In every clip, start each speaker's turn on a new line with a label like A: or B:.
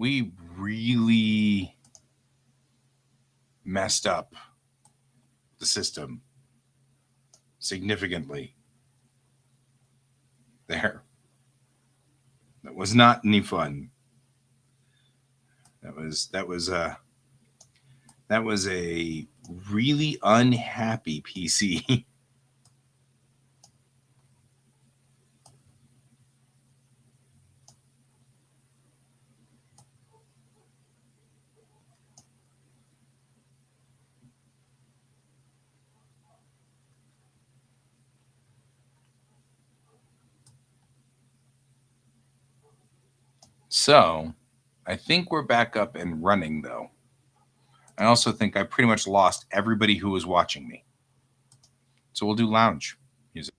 A: we really messed up the system significantly there. That was not any fun. That was a really unhappy PC. So, I think we're back up and running though. I also think I pretty much lost everybody who was watching me. So we'll do lounge music.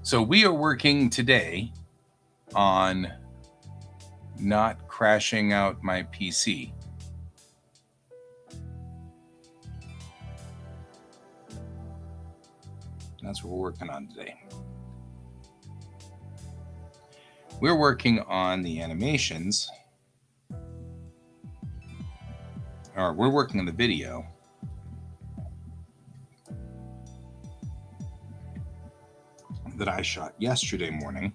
A: So we are working today on not crashing out my PC. That's what we're working on today. We're working on the animations, or we're working on the video. That I shot yesterday morning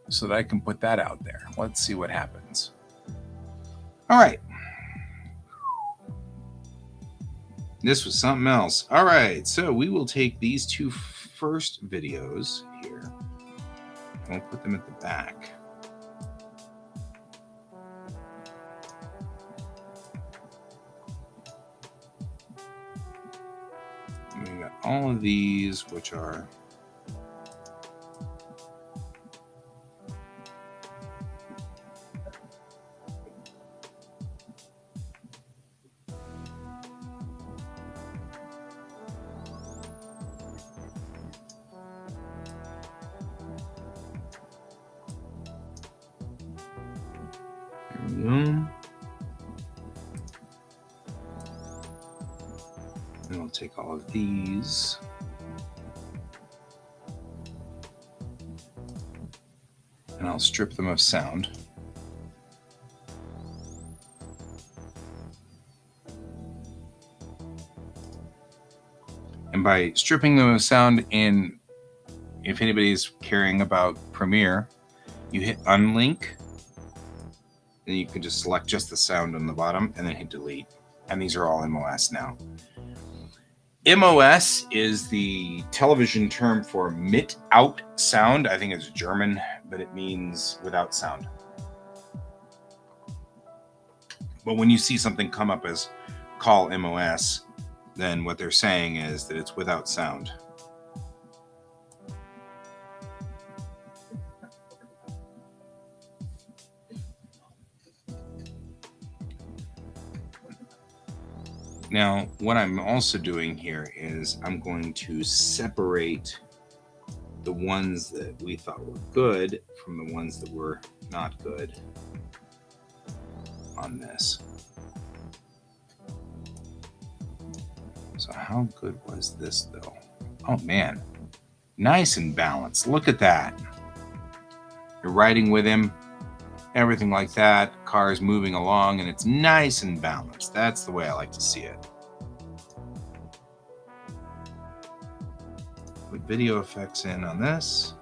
A: so that I can put that out there. Let's see what happens. All right. This was something else. All right. So we will take these two first videos here and we'll put them at the back. And we got all of these, which are and I'll take all of these. And I'll strip them of sound. And by stripping them of sound in, if anybody's caring about Premiere, you hit unlink. Then you can just select just the sound on the bottom and then hit delete. And these are all MOS now. MOS is the television term for mit out sound. I think it's German, but it means without sound. But when you see something come up as call MOS, then what they're saying is that it's without sound. Now, what I'm also doing here is I'm going to separate the ones that we thought were good from the ones that were not good on this. So how good was this though? Oh man, nice and balanced. Look at that. You're riding with him, everything like that. Car is moving along and it's nice and balanced. That's the way I like to see it. Put video effects in on this.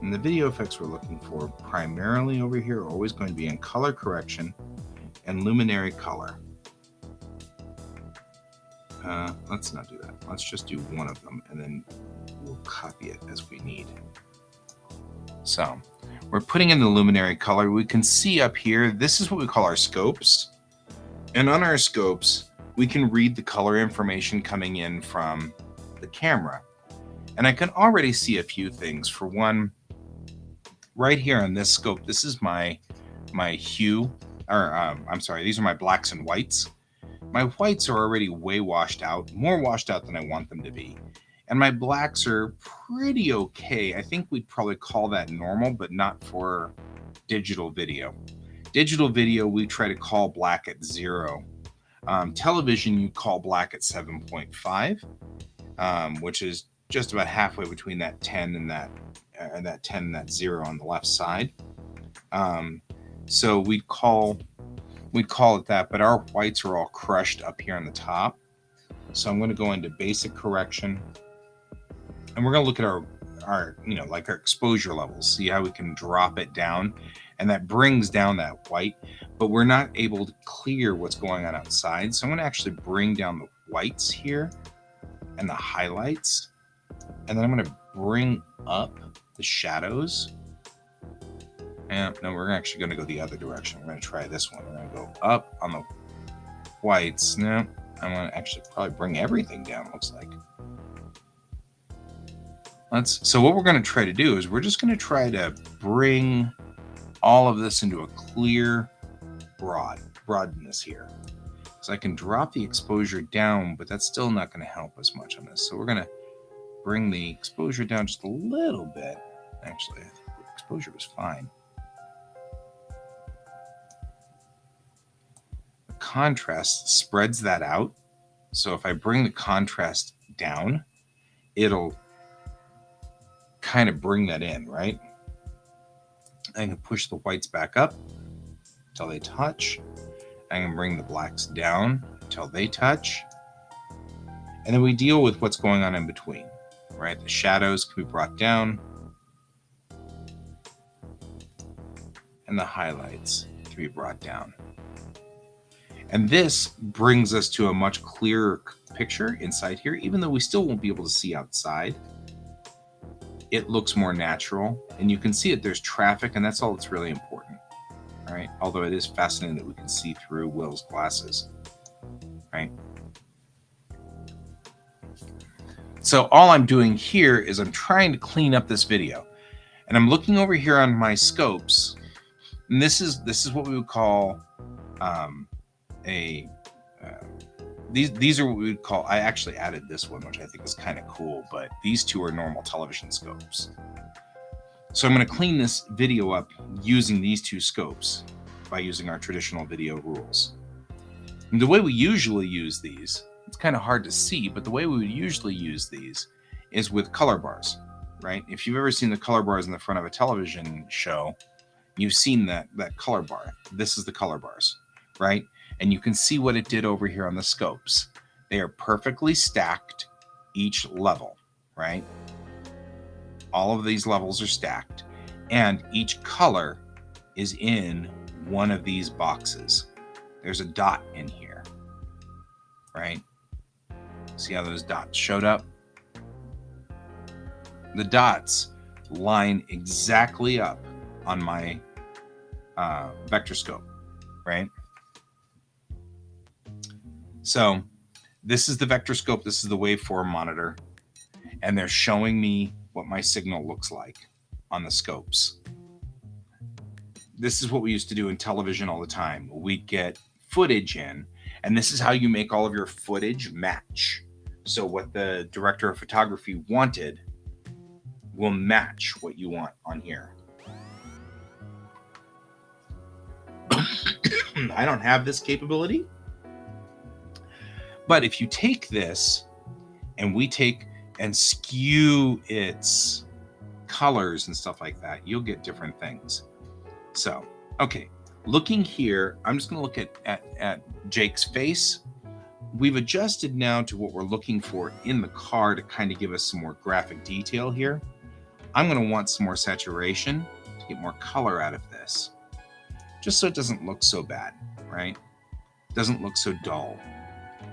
A: And the video effects we're looking for primarily over here are always going to be in color correction and luminary color. Let's not do that. Let's just do one of them, and then we'll copy it as we need. So we're putting in the luminary color. We can see up here, this is what we call our scopes. And on our scopes, we can read the color information coming in from the camera. And I can already see a few things. For one, right here on this scope, this is my hue, or I'm sorry, these are my blacks and whites. My whites are already way washed out, more washed out than I want them to be. And my blacks are pretty okay. I think we'd probably call that normal, but not for digital video. Digital video, we try to call black at 0. Television, you call black at 7.5, which is just about halfway between that 10 and that 10 and that 0 on the left side. So we'd call it that, but our whites are all crushed up here on the top. So I'm going to go into basic correction, and we're going to look at our like our exposure levels, see how we can drop it down, and that brings down that white, but we're not able to clear what's going on outside. So I'm going to actually bring down the whites here and the highlights, and then I'm going to bring up the shadows. And no, we're actually going to go the other direction. We're going to try this one. We're going to go up on the whites. No, I'm going to actually probably bring everything down, looks like. So what we're going to try to do is we're just going to try to bring all of this into a clear broadness here. So I can drop the exposure down, but that's still not going to help us much on this. So we're going to bring the exposure down just a little bit. Actually, I think the exposure was fine. The contrast spreads that out. So if I bring the contrast down, it'll kind of bring that in, right? I can push the whites back up until they touch. I can bring the blacks down until they touch. And then we deal with what's going on in between, right? The shadows can be brought down, and the highlights can be brought down. And this brings us to a much clearer picture inside here, even though we still won't be able to see outside. It looks more natural, and you can see it. There's traffic, and that's all that's really important, right? Although it is fascinating that we can see through Will's glasses, right? So all I'm doing here is I'm trying to clean up this video, and I'm looking over here on my scopes, and this is what we would call these are what we would call, I actually added this one, which I think is kind of cool, but these two are normal television scopes. So I'm going to clean this video up using these two scopes by using our traditional video rules. And the way we usually use these, it's kind of hard to see, but the way we would usually use these is with color bars, right? If you've ever seen the color bars in the front of a television show, you've seen that color bar. This is the color bars, right? And you can see what it did over here on the scopes. They are perfectly stacked each level, right? All of these levels are stacked, and each color is in one of these boxes. There's a dot in here, right? See how those dots showed up? The dots line exactly up on my vector scope, right? So this is the vector scope. This is the waveform monitor, and they're showing me what my signal looks like on the scopes. This is what we used to do in television all the time. We'd get footage in, and this is how you make all of your footage match. So what the director of photography wanted will match what you want on here. I don't have this capability, but if you take this and we take and skew its colors and stuff like that, you'll get different things. So, okay, looking here, I'm just going to look at Jake's face. We've adjusted now to what we're looking for in the car to kind of give us some more graphic detail here. I'm going to want some more saturation to get more color out of this, just so it doesn't look so bad, right? It doesn't look so dull.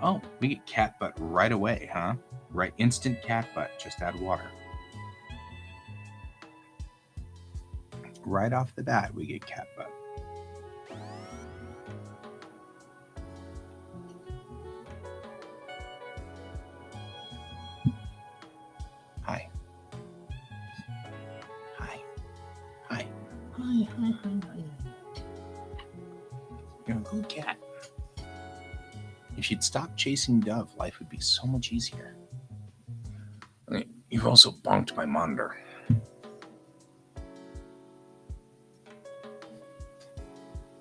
A: Oh, we get cat butt right away, huh? Right, instant cat butt. Just add water. Right off the bat, we get cat butt. Hi. Hi. Hi. Hi, hi, hi, hi. You're a good cat. If she'd stop chasing Dove, life would be so much easier. You've also bonked my monitor.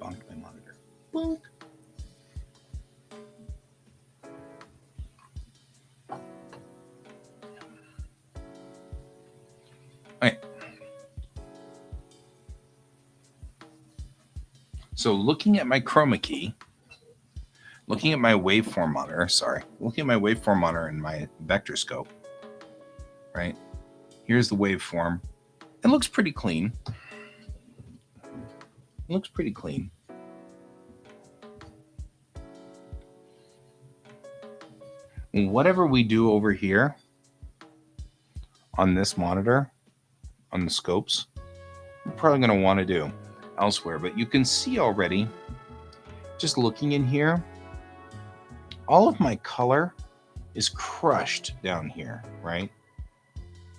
A: Bonked my monitor. Bonk. Okay. So looking at my chroma key, looking at my waveform monitor, in my vector scope, right? Here's the waveform. It looks pretty clean. Whatever we do over here on this monitor, on the scopes, we're probably going to want to do elsewhere. But you can see already, just looking in here, all of my color is crushed down here, right?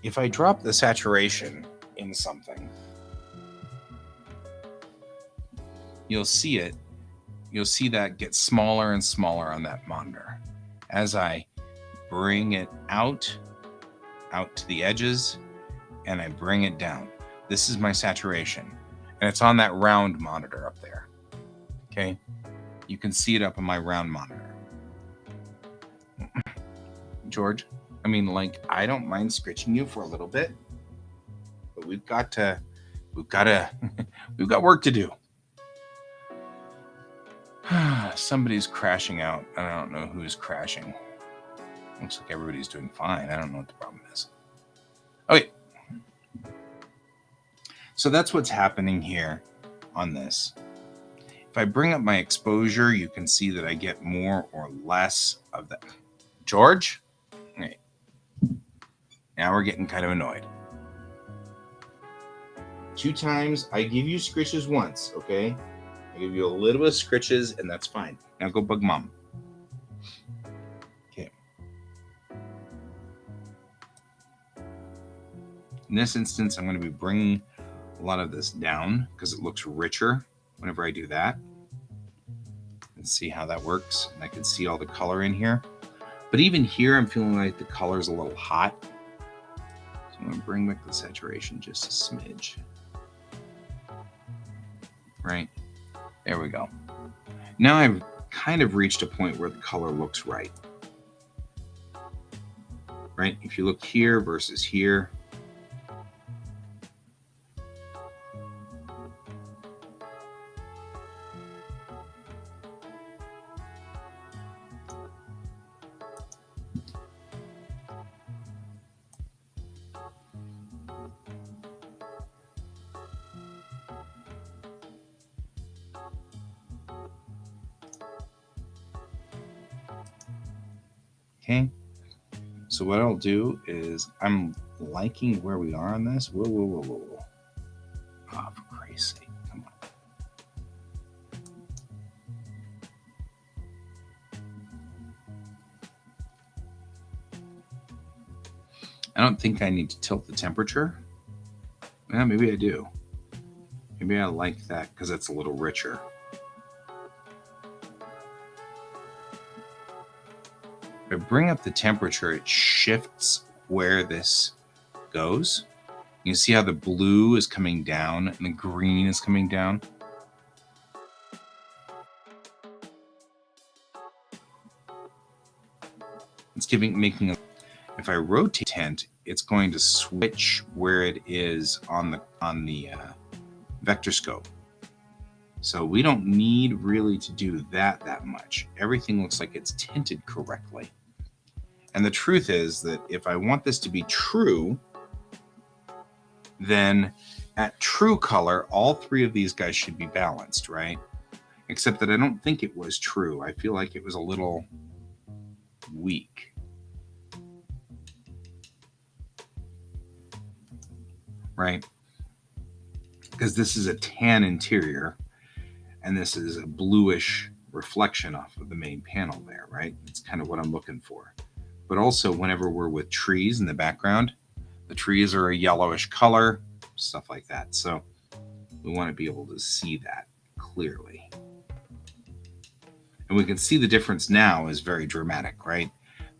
A: If I drop the saturation in something, you'll see it. You'll see that get smaller and smaller on that monitor. As I bring it out to the edges, and I bring it down. This is my saturation, and it's on that round monitor up there. Okay, you can see it up on my round monitor. George, I mean, like, I don't mind scratching you for a little bit, but we've got work to do. Somebody's crashing out. I don't know who's crashing. Looks like everybody's doing fine. I don't know what the problem is. Okay. So that's what's happening here on this. If I bring up my exposure, you can see that I get more or less of that. George? Okay. Now we're getting kind of annoyed. 2 times. I give you scritches once, okay? I give you a little bit of scritches, and that's fine. Now go bug mom. Okay. In this instance, I'm going to be bringing a lot of this down because it looks richer whenever I do that. And see how that works. And I can see all the color in here. But even here, I'm feeling like the color's a little hot. So I'm going to bring back the saturation just a smidge. Right? There we go. Now I've kind of reached a point where the color looks right. Right? If you look here versus here, okay. So what I'll do is I'm liking where we are on this. Whoa. Oh, for Christ's sake. Come on. I don't think I need to tilt the temperature. Yeah, maybe I do. Maybe I like that because it's a little richer. If I bring up the temperature, it shifts where this goes. You see how the blue is coming down and the green is coming down? It's making if I rotate tent, it's going to switch where it is on the vector scope. So we don't need really to do that much. Everything looks like it's tinted correctly. And the truth is that if I want this to be true, then at true color, all 3 of these guys should be balanced, right? Except that I don't think it was true. I feel like it was a little weak. Right? Because this is a tan interior, and this is a bluish reflection off of the main panel there, right? It's kind of what I'm looking for. But also, whenever we're with trees in the background, the trees are a yellowish color, stuff like that. So we want to be able to see that clearly. And we can see the difference now is very dramatic, right?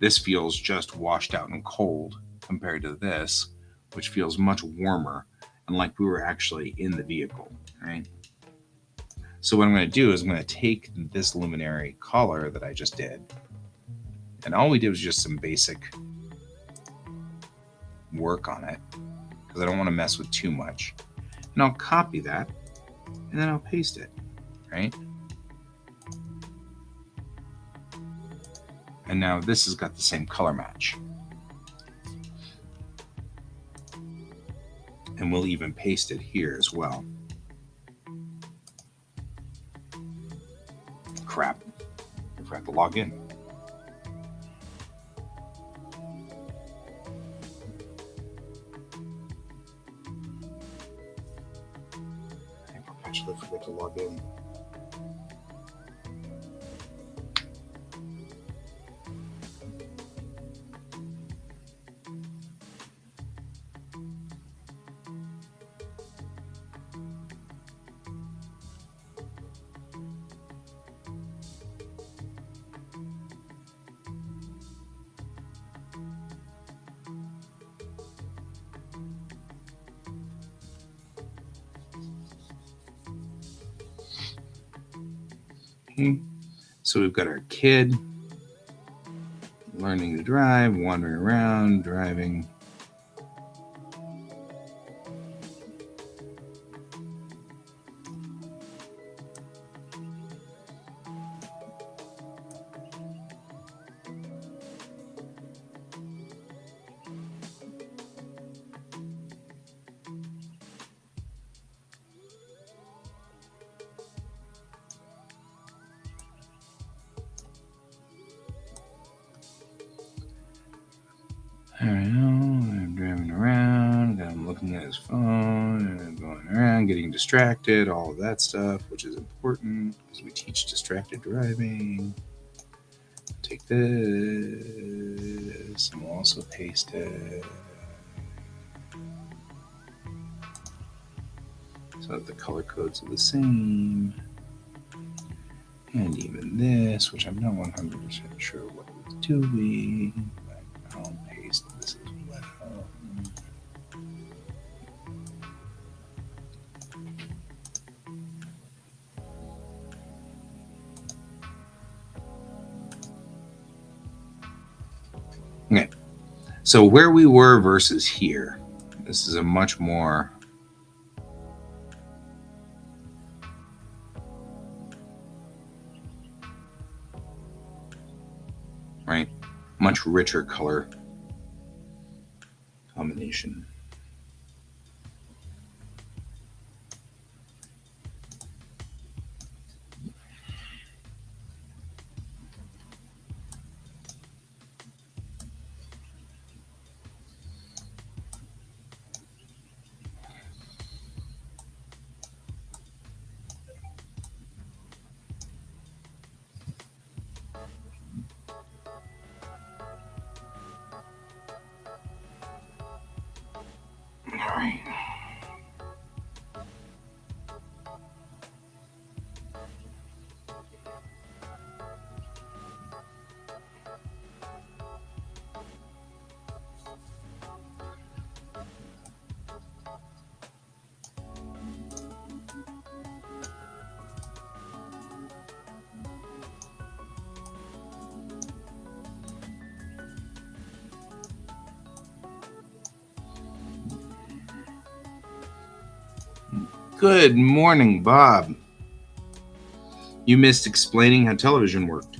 A: This feels just washed out and cold compared to this, which feels much warmer and like we were actually in the vehicle, right? So what I'm going to do is I'm going to take this luminary color that I just did, and all we did was just some basic work on it because I don't want to mess with too much. And I'll copy that and then I'll paste it, right? And now this has got the same color match. And we'll even paste it here as well. Crap, I forgot to log in. I perpetually forget to log in. So we've got our kid learning to drive, wandering around, driving. I don't know, I'm driving around, I'm looking at his phone, and I'm going around, getting distracted, all of that stuff, which is important because we teach distracted driving. Take this, and we'll also paste it. So that the color codes are the same. And even this, which I'm not 100% sure what it's doing. I'll paste this as well. Okay, so where we were versus here, this is a much more right, much richer color combination. All right. Good morning, Bob. You missed explaining how television worked.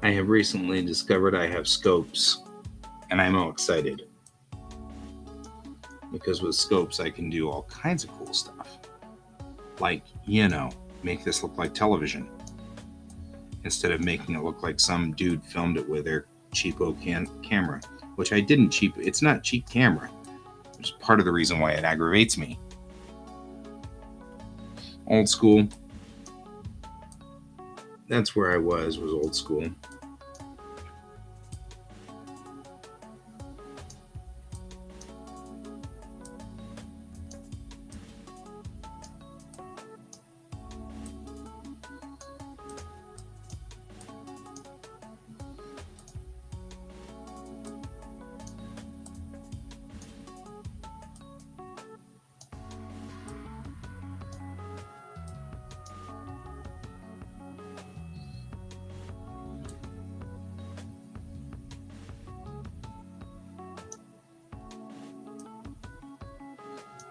A: I have recently discovered I have scopes, and I'm all excited. Because with scopes, I can do all kinds of cool stuff. Like, make this look like television. Instead of making it look like some dude filmed it with their cheapo camera. Which I didn't cheap. It's not cheap camera. Which is part of the reason why it aggravates me. Old school. That's where I was old school.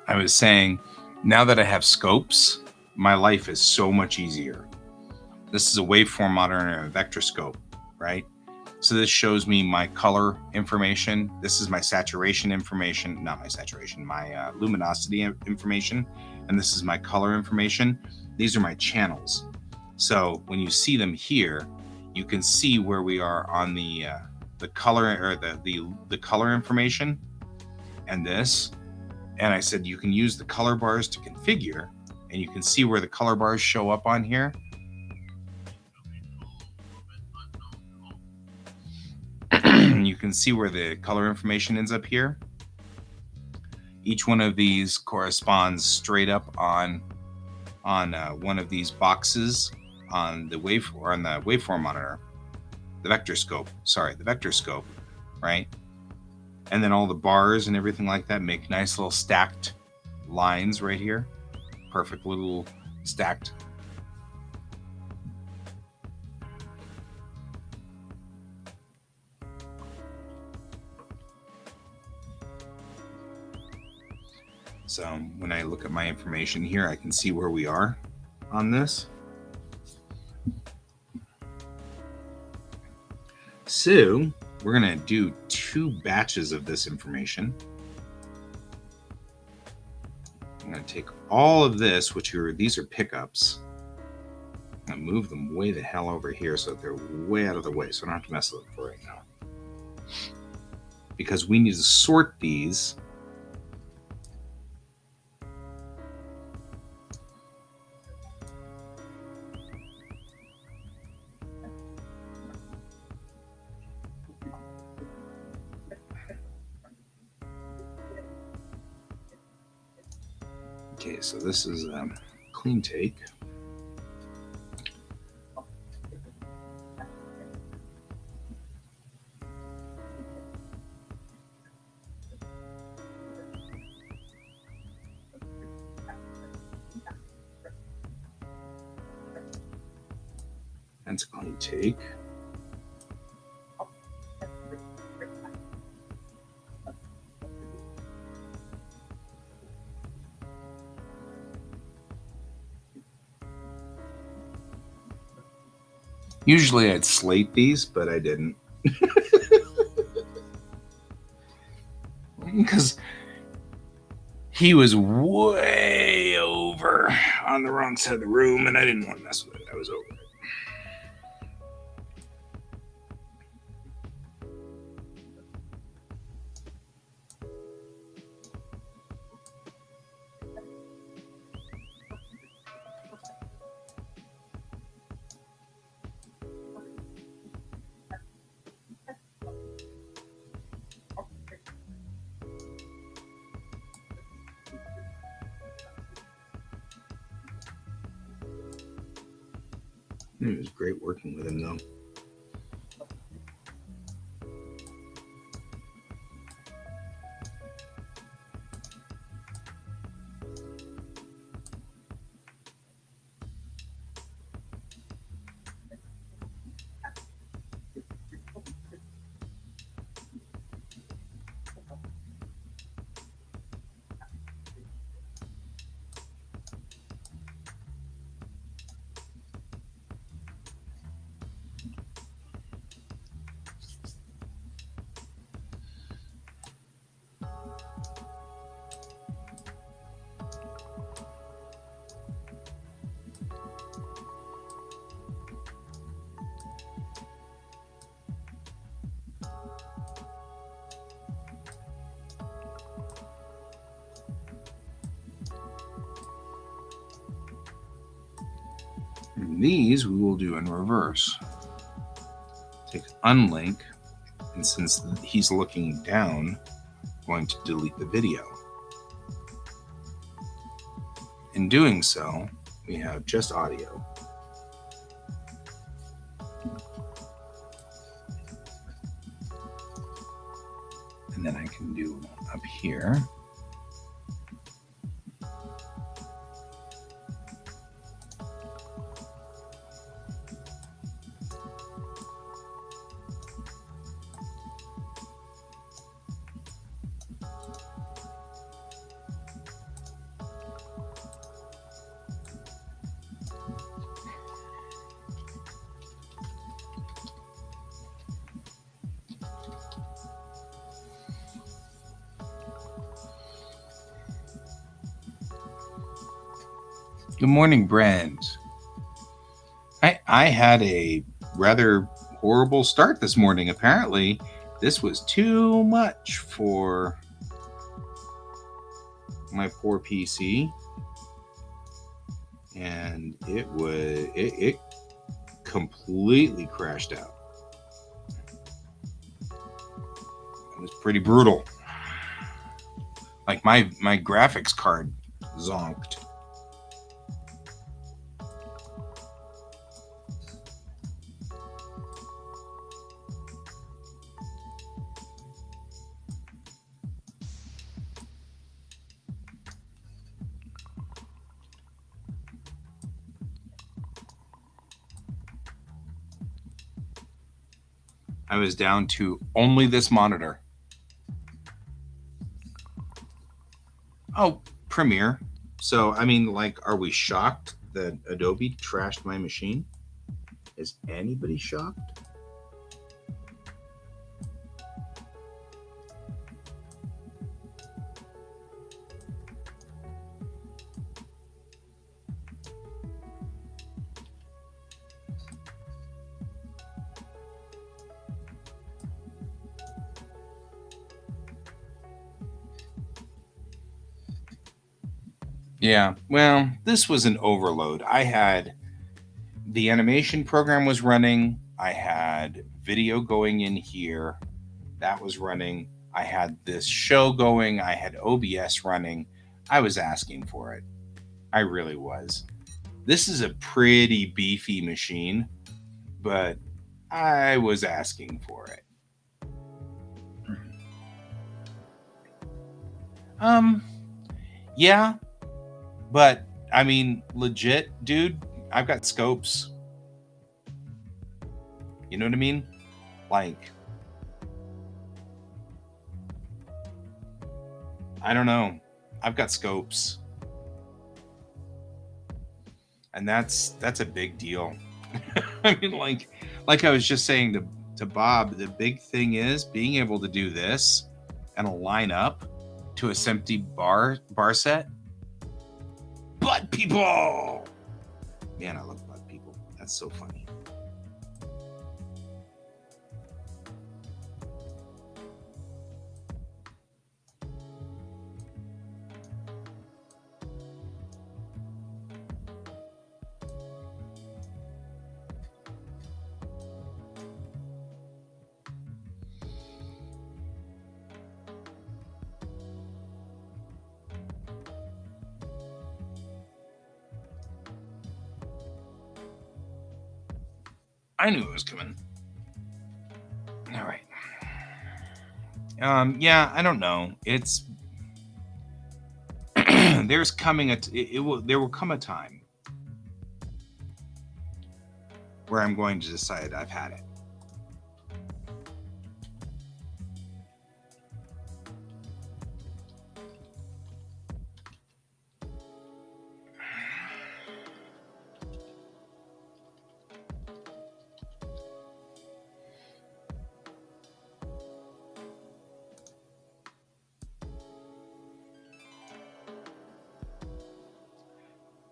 A: I was saying, now that I have scopes, my life is so much easier. This is a waveform monitor and a vector scope, right? So this shows me my color information. This is my saturation information, not my saturation, my luminosity information. And this is my color information. These are my channels. So when you see them here, you can see where we are on the color or the color information and this. And I said, you can use the color bars to configure, and you can see where the color bars show up on here. You can see where the color information ends up here. Each one of these corresponds straight up on one of these boxes on the waveform monitor, the vector scope, right? And then all the bars and everything like that make nice little stacked lines right here. Perfect little stacked. So when I look at my information here, I can see where we are on this. So we're going to do 2 batches of this information. I'm going to take all of this, these are pickups. I'm going to move them way the hell over here so that they're way out of the way, so I don't have to mess with them for right now. Because we need to sort these. Okay, so this is clean take. That's a clean take. Usually I'd slate these, but I didn't. Because he was way over on the wrong side of the room, and I didn't want to mess with it. I was over it. It was great working with him, though. These we will do in reverse. Take unlink, and since he's looking down, I'm going to delete the video. In doing so, we have just audio. And then I can do up here. Good morning, Brent. I had a rather horrible start this morning. Apparently, this was too much for my poor PC, and it completely crashed out. It was pretty brutal. Like my graphics card zonked. I was down to only this monitor. Oh, Premiere. So, I mean, like, are we shocked that Adobe trashed my machine? Is anybody shocked? Yeah, well, this was an overload. I had the animation program was running. I had video going in here. That was running. I had this show going. I had OBS running. I was asking for it. I really was. This is a pretty beefy machine, but I was asking for it. Yeah, but I mean, legit, dude, I've got scopes. You know what I mean? Like, I don't know. I've got scopes. And that's a big deal. I mean, like I was just saying to Bob, the big thing is being able to do this and line up to a SMPTE bar set. Butt people! Man, I love butt people. That's so funny. I knew it was coming. All right. Yeah, I don't know. It's there will come a time where I'm going to decide I've had it.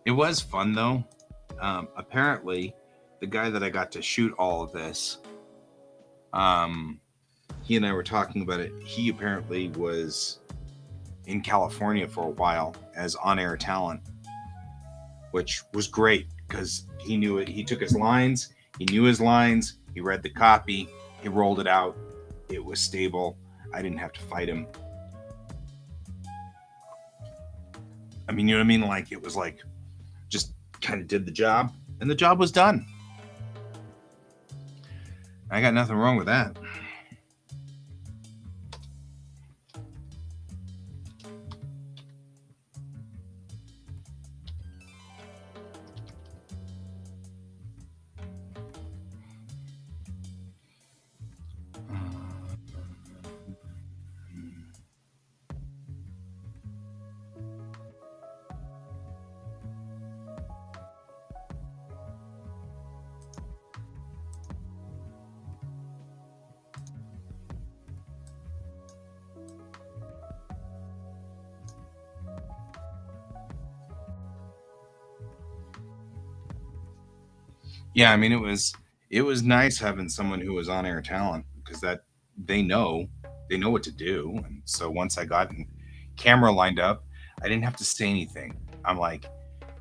A: It was fun though. Apparently, the guy that I got to shoot all of this, he and I were talking about it. He apparently was in California for a while as on-air talent, which was great because he knew it. He took his lines. He knew his lines. He read the copy. He rolled it out. It was stable. I didn't have to fight him. I mean, you know what I mean? Like, it was like, just kind of did the job, and the job was done. I got nothing wrong with that. Yeah, I mean, it was nice having someone who was on air talent, because that they know they know what to do. And so once I got camera lined up, I didn't have to say anything. I'm like,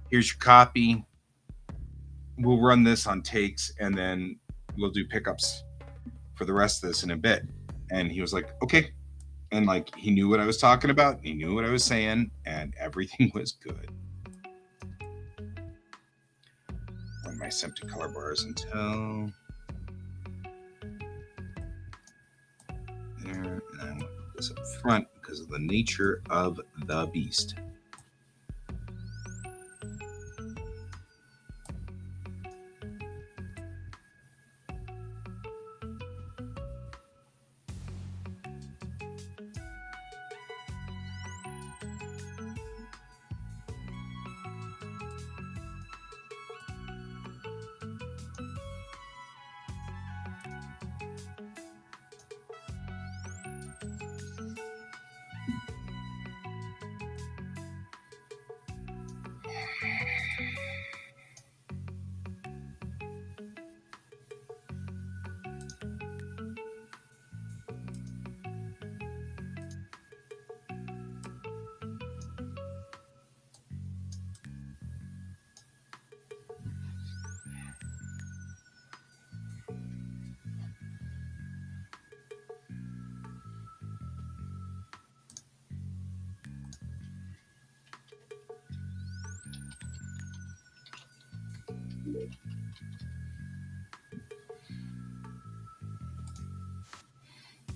A: here's your copy. We'll run this on takes, and then we'll do pickups for the rest of this in a bit. And he was like, okay. And like, he knew what I was talking about. He knew what I was saying, and everything was good. Run my empty color bars until there, and I'm going to put this up front because of the nature of the beast.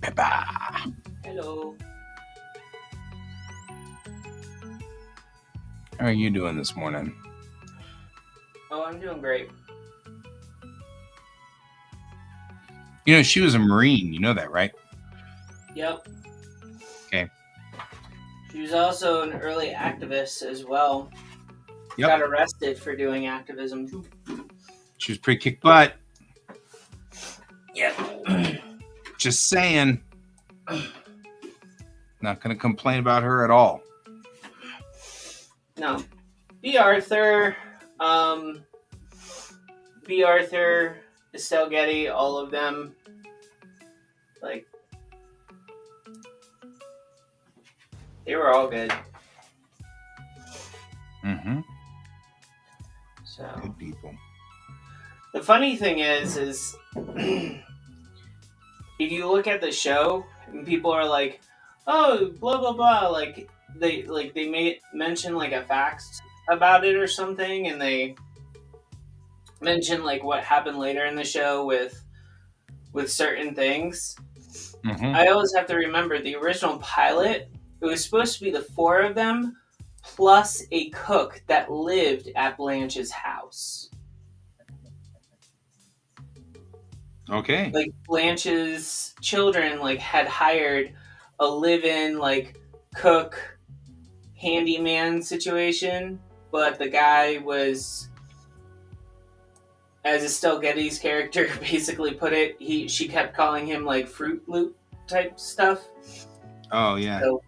A: Peppa.
B: Hello.
A: How are you doing this morning?
B: Oh, I'm doing great.
A: You know, she was a Marine. You know that, right?
B: Yep.
A: Okay.
B: She was also an early activist as well.
A: Yep.
B: Got arrested for doing activism too.
A: She was pretty kick butt.
B: Yep.
A: Just saying. Not going to complain about her at all.
B: No. B. Arthur, Estelle Getty, all of them. Like, they were all good.
A: Mm-hmm.
B: So
A: Good people.
B: the funny thing is if you look at the show and people are like, oh, blah blah blah, like they may mention like a fact about it or something, and they mention like what happened later in the show with certain things.
A: Mm-hmm.
B: I always have to remember the original pilot. It was supposed to be the four of them plus a cook that lived at Blanche's house.
A: Okay.
B: Like Blanche's children like had hired a live-in like cook handyman situation, but the guy was, as Estelle Getty's character basically put it, she kept calling him like Fruit Loop type stuff.
A: Oh, yeah.
B: So,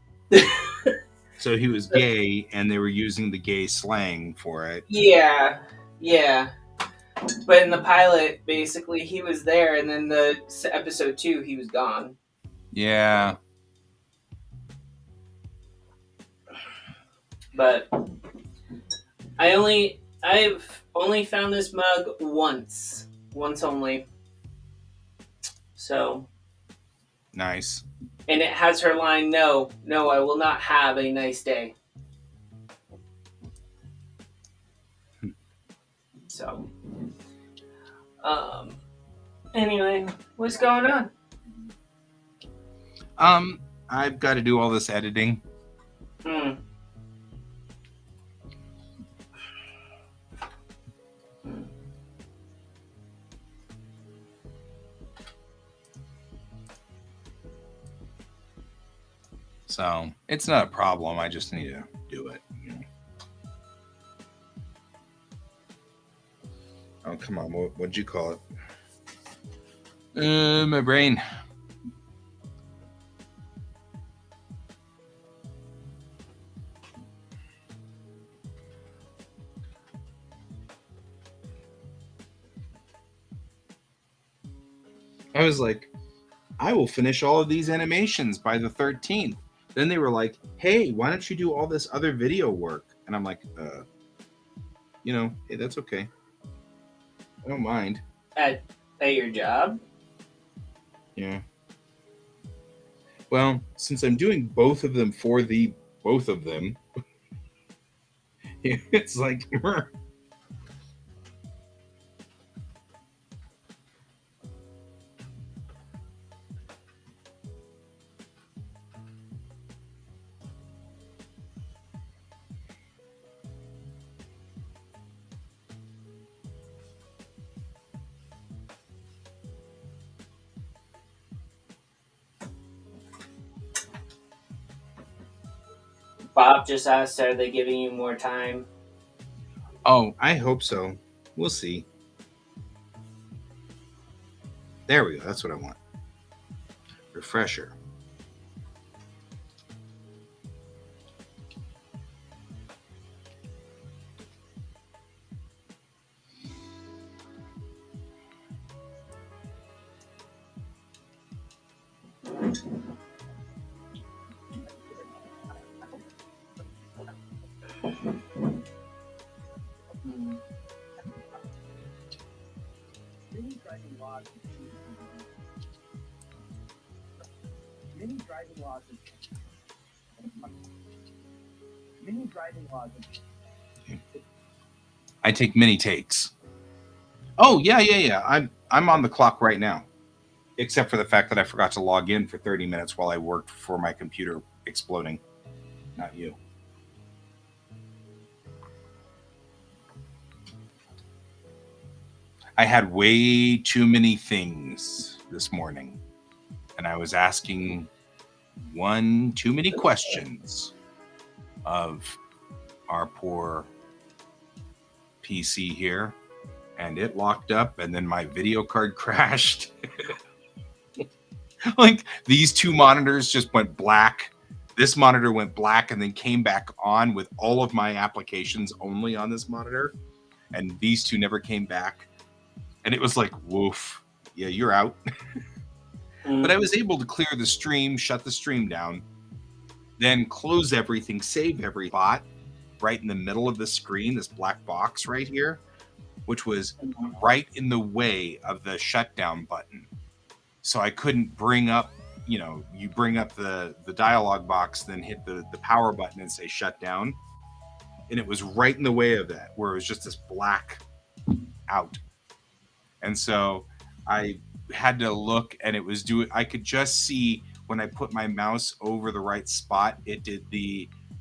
A: So he was gay, and they were using the gay slang for it.
B: yeah. But in the pilot, basically, he was there, and then the episode 2, he was gone.
A: Yeah.
B: But I've only found this mug once only. So,
A: Nice.
B: and it has her line, "No, no, I will not have a nice day." So, um, anyway, what's going on?
A: I've got to do all this editing.
B: Hmm.
A: So it's not a problem. I just need to do it. You know? Oh, come on. What'd you call it? My brain. I was like, I will finish all of these animations by the 13th. Then they were like, hey, why don't you do all this other video work? And I'm like, hey, that's okay. I don't mind.
B: At your job?
A: Yeah. Well, since I'm doing both of them for the both of them, it's like,
B: Bob just asked, "Are they giving you more time?"
A: oh, I hope so. We'll see. There we go. That's what I want. Refresher. I take mini takes. Oh yeah. I'm on the clock right now, except for the fact that I forgot to log in for 30 minutes while I worked for my computer exploding. Not you. I had way too many things this morning, and I was asking one too many questions of our poor PC here, and it locked up, and then my video card crashed. Like these two monitors just went black. This monitor went black and then came back on with all of my applications only on this monitor, and these two never came back. And it was like, woof, yeah, you're out. But I was able to clear the stream, shut the stream down, then close everything, save every spot right in the middle of the screen, this black box right here, which was right in the way of the shutdown button. So I couldn't bring up, you bring up the dialog box, then hit the power button and say shut down. And it was right in the way of that, where it was just this black out. And so I had to look, and it was I could just see when I put my mouse over the right spot, it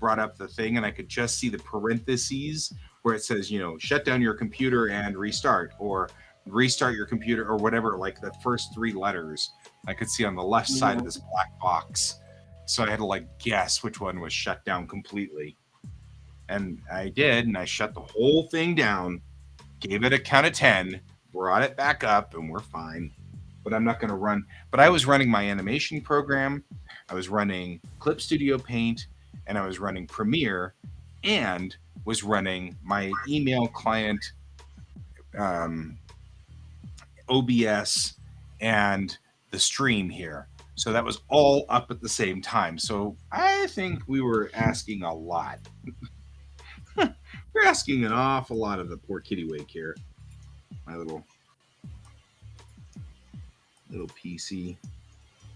A: brought up the thing, and I could just see the parentheses where it says, shut down your computer and restart, or restart your computer, or whatever, like the first three letters I could see on the left side of this black box. So I had to guess which one was shut down completely. And I did, and I shut the whole thing down, gave it a count of 10, brought it back up, and we're fine. But I'm not going to run. But I was running my animation program, I was running Clip Studio Paint, and I was running Premiere, and was running my email client, OBS, and the stream here. So that was all up at the same time. So I think we were asking a lot. You're asking an awful lot of the poor kitty-wake here. My little PC.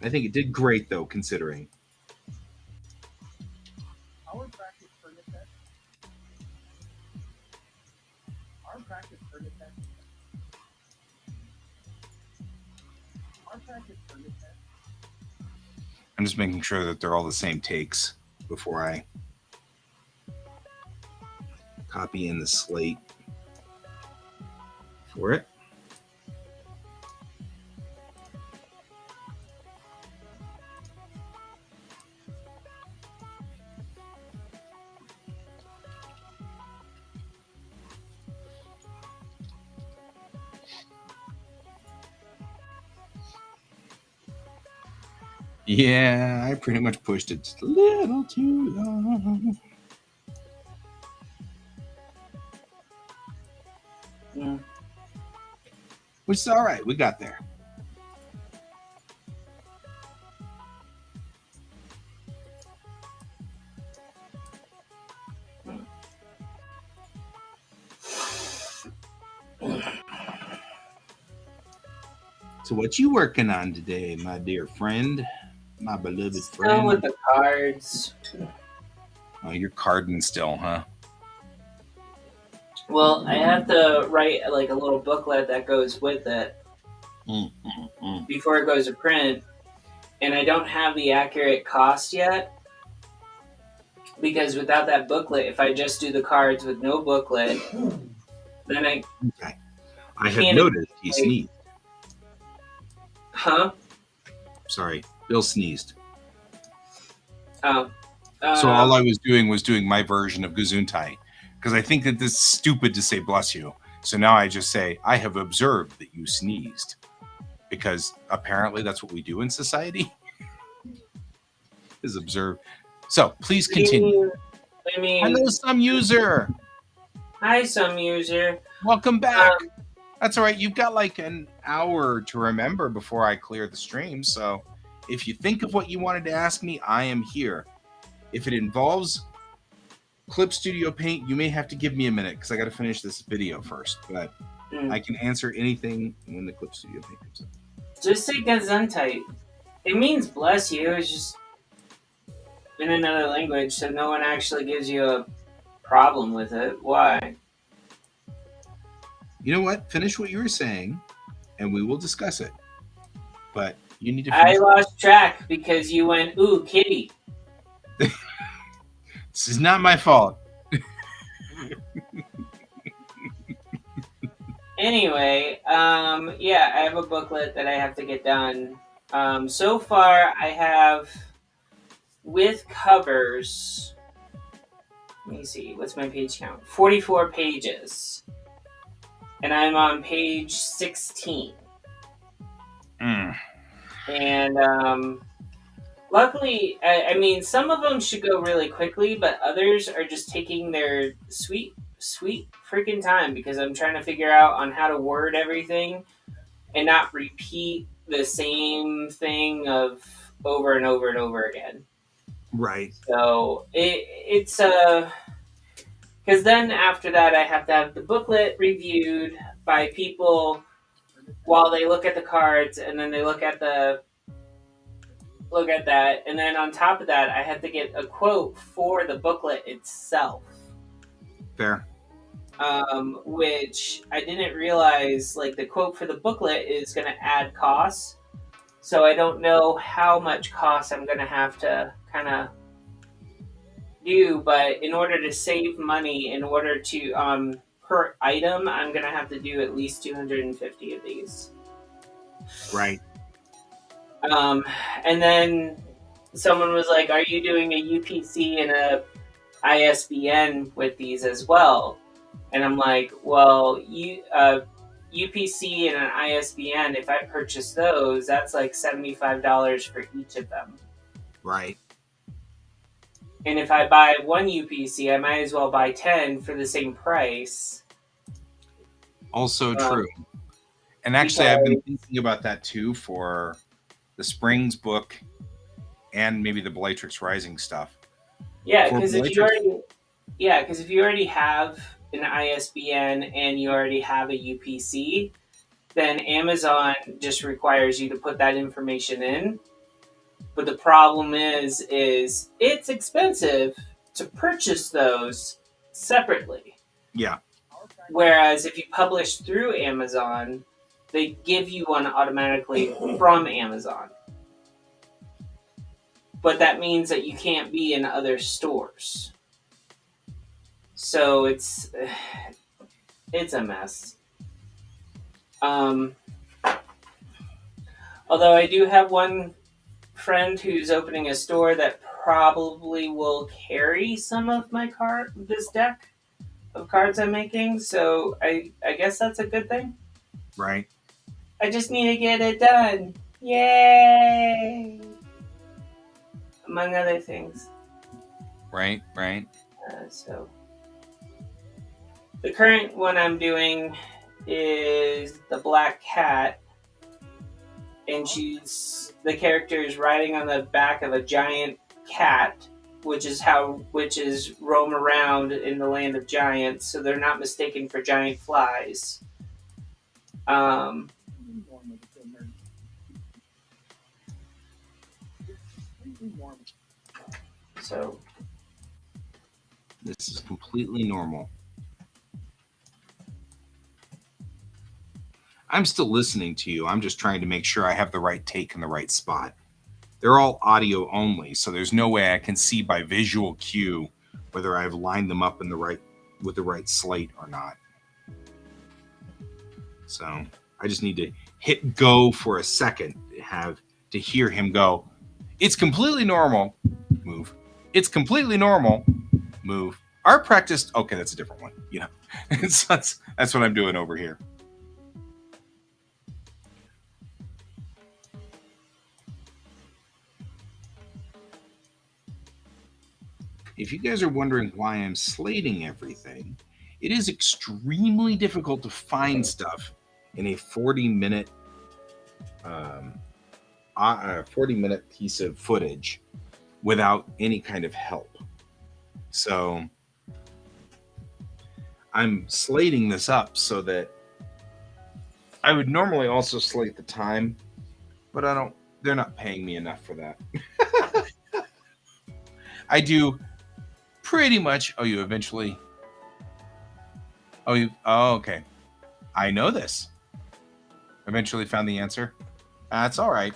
A: I think it did great though, considering.
C: Our practice for defense. Our practice for defense. Our practice for defense.
A: I'm just making sure that they're all the same takes before I copy in the slate for it. Yeah, I pretty much pushed it just a little too long. Which is all right. We got there. So what you working on today, my dear friend? My beloved friend?
B: Still with the cards.
A: Oh, you're carding still, huh?
B: Well, I have to write like a little booklet that goes with it before it goes to print, and I don't have the accurate cost yet because without that booklet, if I just do the cards with no booklet, then I
A: have
B: can't
A: noticed he sneezed.
B: Huh?
A: Sorry, Bill sneezed.
B: Oh.
A: So all I was doing my version of Gesundheit, because I think that this is stupid to say bless you. So now I just say, I have observed that you sneezed. Because apparently that's what we do in society. Is observe. So please continue.
B: I mean,
A: hello, some user.
B: Hi, some user.
A: Welcome back. That's all right. You've got like an hour to remember before I clear the stream. So if you think of what you wanted to ask me, I am here. If it involves Clip Studio Paint, you may have to give me a minute because I got to finish this video first. But I can answer anything when the Clip Studio Paint comes up.
B: Just say Gesundheit. It means bless you. It's just in another language, so no one actually gives you a problem with it. Why?
A: You know what? Finish what you were saying, and we will discuss it. But you need to
B: I lost track because you went, ooh, kitty.
A: This is not my fault.
B: Anyway, yeah, I have a booklet that I have to get done. So far, I have, with covers, let me see, what's my page count? 44 pages. And I'm on page 16. And luckily, I mean, some of them should go really quickly, but others are just taking their sweet freaking time because I'm trying to figure out on how to word everything and not repeat the same thing of over and over and over again.
A: Right.
B: So it's because then after that I have to have the booklet reviewed by people while they look at the cards, and then they look at that, and then on top of that I have to get a quote for the booklet itself.
A: Fair.
B: Which I didn't realize, like, the quote for the booklet is going to add costs. So I don't know how much cost I'm going to have to kind of do, but in order to save money, in order to, per item, I'm going to have to do at least 250 of these.
A: Right.
B: And then someone was like, are you doing a UPC and a ISBN with these as well? And I'm like, well, UPC and an ISBN, if I purchase those, that's like $75 for each of them.
A: Right.
B: And if I buy one UPC, I might as well buy 10 for the same price.
A: Also true. And actually, I've been thinking about that too for the Springs book and maybe the Bellatrix Rising stuff.
B: Yeah, because if you already... Yeah, because if you already have an ISBN and you already have a UPC, then Amazon just requires you to put that information in. But the problem is it's expensive to purchase those separately.
A: Yeah.
B: Whereas if you publish through Amazon, they give you one automatically from Amazon. But that means that you can't be in other stores. So it's a mess. Um, although I do have one friend who's opening a store that probably will carry some of this deck of cards I'm making. So I guess that's a good thing.
A: Right.
B: I just need to get it done. Yay! Among other things.
A: Right. Right.
B: So the current one I'm doing is the Black Cat, and the character is riding on the back of a giant cat, which is how witches roam around in the land of giants, so they're not mistaken for giant flies.
C: Normal to feel nervous. It's completely normal.
B: So
A: This is completely normal. I'm still listening to you. I'm just trying to make sure I have the right take in the right spot. They're all audio only, so there's no way I can see by visual cue whether I've lined them up in the right with the right slate or not. So I just need to hit go for a second to hear him go. It's completely normal. Move. It's completely normal. Move. Our practice. Okay, that's a different one. You know, that's what I'm doing over here. If you guys are wondering why I'm slating everything, it is extremely difficult to find stuff in a 40-minute 40-minute piece of footage without any kind of help. So I'm slating this up so that I would normally also slate the time, but they're not paying me enough for that. I do pretty much. Oh, you eventually. Oh, okay. I know this. Eventually found the answer. That's all right.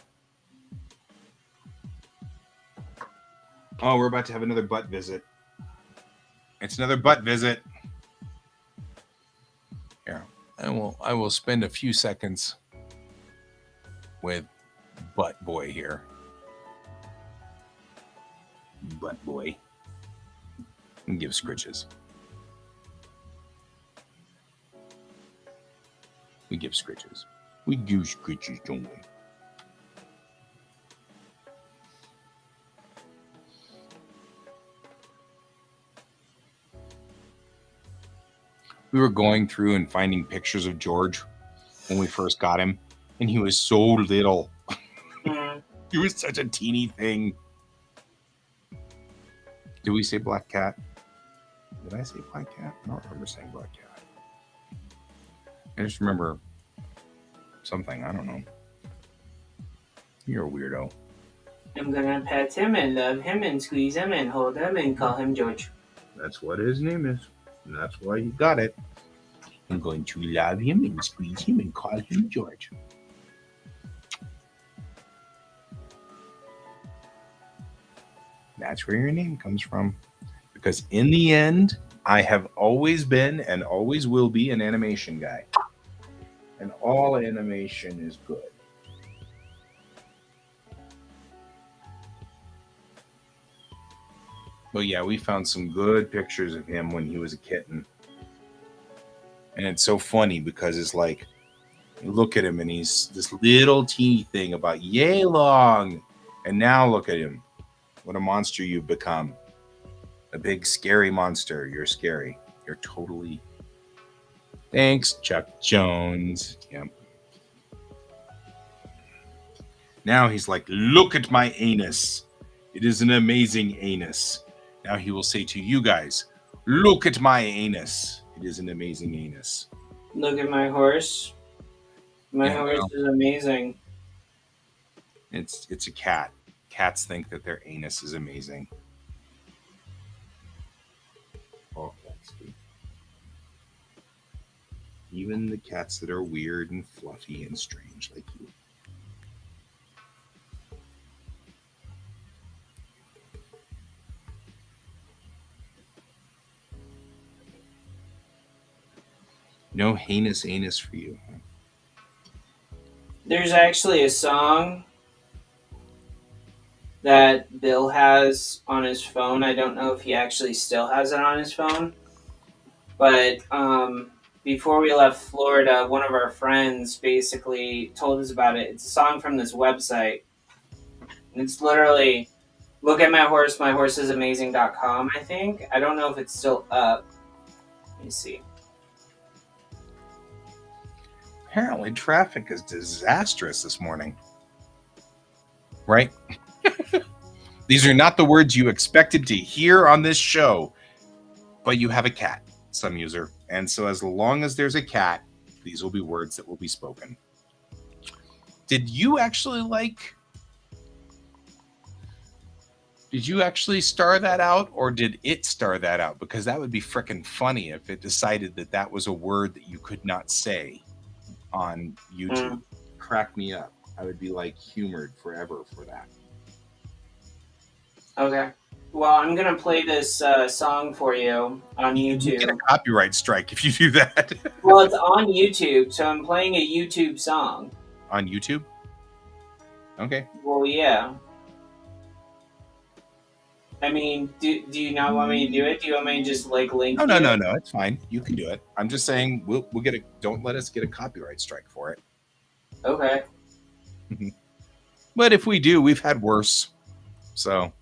A: Oh, we're about to have another butt visit. It's another butt visit. Here, I will spend a few seconds with Butt Boy here. Butt Boy. And give scritches. We give scritches. We do scritches, don't we? We were going through and finding pictures of George when we first got him, and he was so little. He was such a teeny thing. Did we say Black Cat? Did I say Black Cat? I don't remember saying Black Cat. I just remember something. I don't know. You're a weirdo.
B: I'm gonna pet him and love him and squeeze him and hold him and call him George.
A: That's what his name is. And that's why you got it. I'm going to love him and squeeze him and call him George. That's where your name comes from. Because in the end, I have always been and always will be an animation guy. And all animation is good. But yeah, we found some good pictures of him when he was a kitten. And it's so funny because it's like, you look at him and he's this little teeny thing about yay long. And now look at him. What a monster you've become. A big scary monster. You're scary. You're totally. Thanks, Chuck Jones. Yep. Now he's like, look at my anus. It is an amazing anus. Now he will say to you guys, Look at my anus. It is an amazing anus.
B: Look at my horse. My
A: Yeah,
B: horse
A: well,
B: is amazing.
A: it's a cat. Cats think that their anus is amazing. All cats do. Even the cats that are weird and fluffy and strange like you. No heinous anus for you. Huh?
B: There's actually a song that Bill has on his phone. I don't know if he actually still has it on his phone, but before we left Florida, one of our friends basically told us about it. It's a song from this website. And it's literally look at my horse is amazing.com, I think. I don't know if it's still up. Let me see.
A: Apparently, traffic is disastrous this morning. Right? These are not the words you expected to hear on this show, but you have a cat, some user. And so, as long as there's a cat, these will be words that will be spoken. Did you actually star that out, or did it star that out? Because that would be frickin' funny if it decided that that was a word that you could not say on YouTube. Crack me up. I would be like humored forever for that.
B: Okay. Well, I'm gonna play this song for you on
A: You get a
B: YouTube.
A: copyright strike if you do that.
B: Well, it's on YouTube, so I'm playing a YouTube song.
A: On YouTube? Okay.
B: Well, yeah. I mean, do you not want me to do it? Do you want me to just link
A: No,
B: to it?
A: no. It's fine. You can do it. I'm just saying we'll get a. Don't let us get a copyright strike for it.
B: Okay.
A: But if we do, we've had worse. So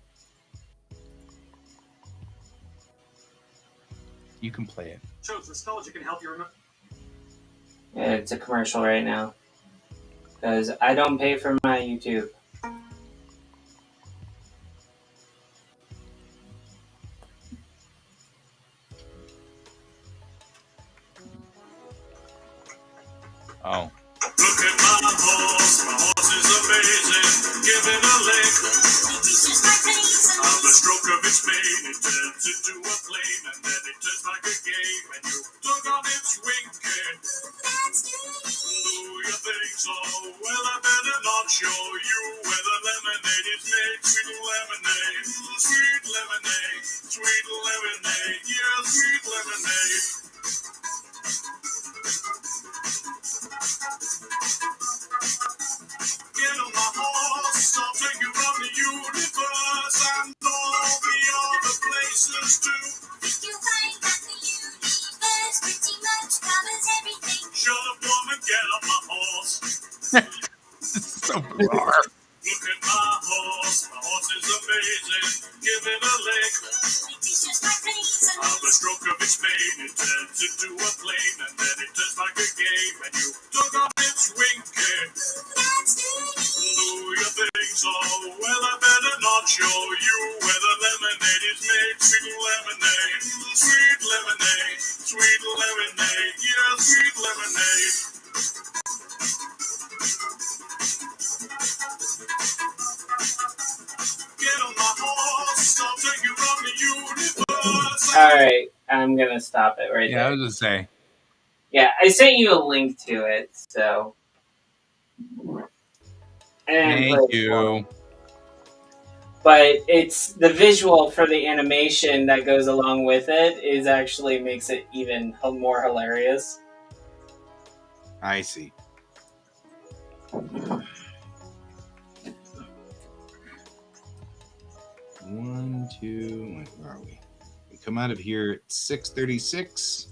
A: you can play it.
C: Shows nostalgia can help you remember.
B: Yeah, it's a commercial right now. Because I don't pay for my YouTube.
A: Oh.
D: Look at my horse is amazing, give it a lick. On the stroke of its mane, it turns into a flame, and then it turns like a game, and you look on its wing, kid. Do you think so? Well, I better not show you where the lemonade is made. Sweet lemonade, sweet lemonade, sweet lemonade, yeah, sweet lemonade. Get on my horse, I'll take you around the universe and all the other places too.
E: You'll find that the universe pretty much covers everything.
D: Shut up, woman, get on my horse.
A: So bizarre.
D: Look at my horse is amazing. Give it a lick.
E: It is just like raisin.
D: On the stroke of its mane, it turns into a flame, and then it turns like a game, and you took off its wing, kid.
E: That's good.
D: Do you think so? Well, I better not show you where the lemonade is made. Sweet lemonade, sweet lemonade, sweet lemonade, yeah, sweet lemonade. Get on my horse, I'll take you around the universe.
B: Alright, I'm gonna stop it right
A: Yeah, I
B: there.
A: was gonna say.
B: Yeah, I sent you a link to it, so. And
A: Thank you.
B: But it's the visual for the animation that goes along with it is actually makes it even more hilarious.
A: I see. One, two, where are we? We come out of here at 6:36.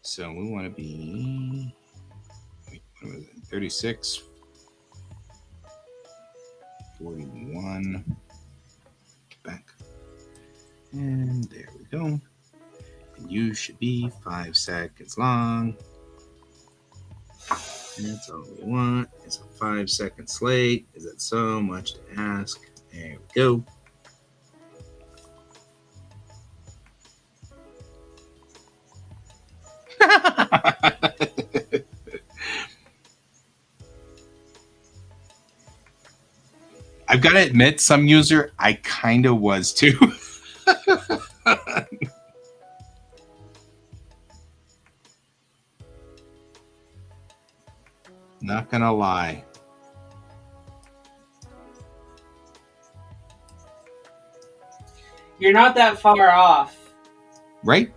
A: So we want to be what was it? 36, 41. Get back. And there we go. And you should be 5 seconds long. And that's all we want. It's a 5-second slate. Is that so much to ask? There we go. I've got to admit, some user, I kind of was too. Not gonna lie.
B: You're not that far off.
A: Right?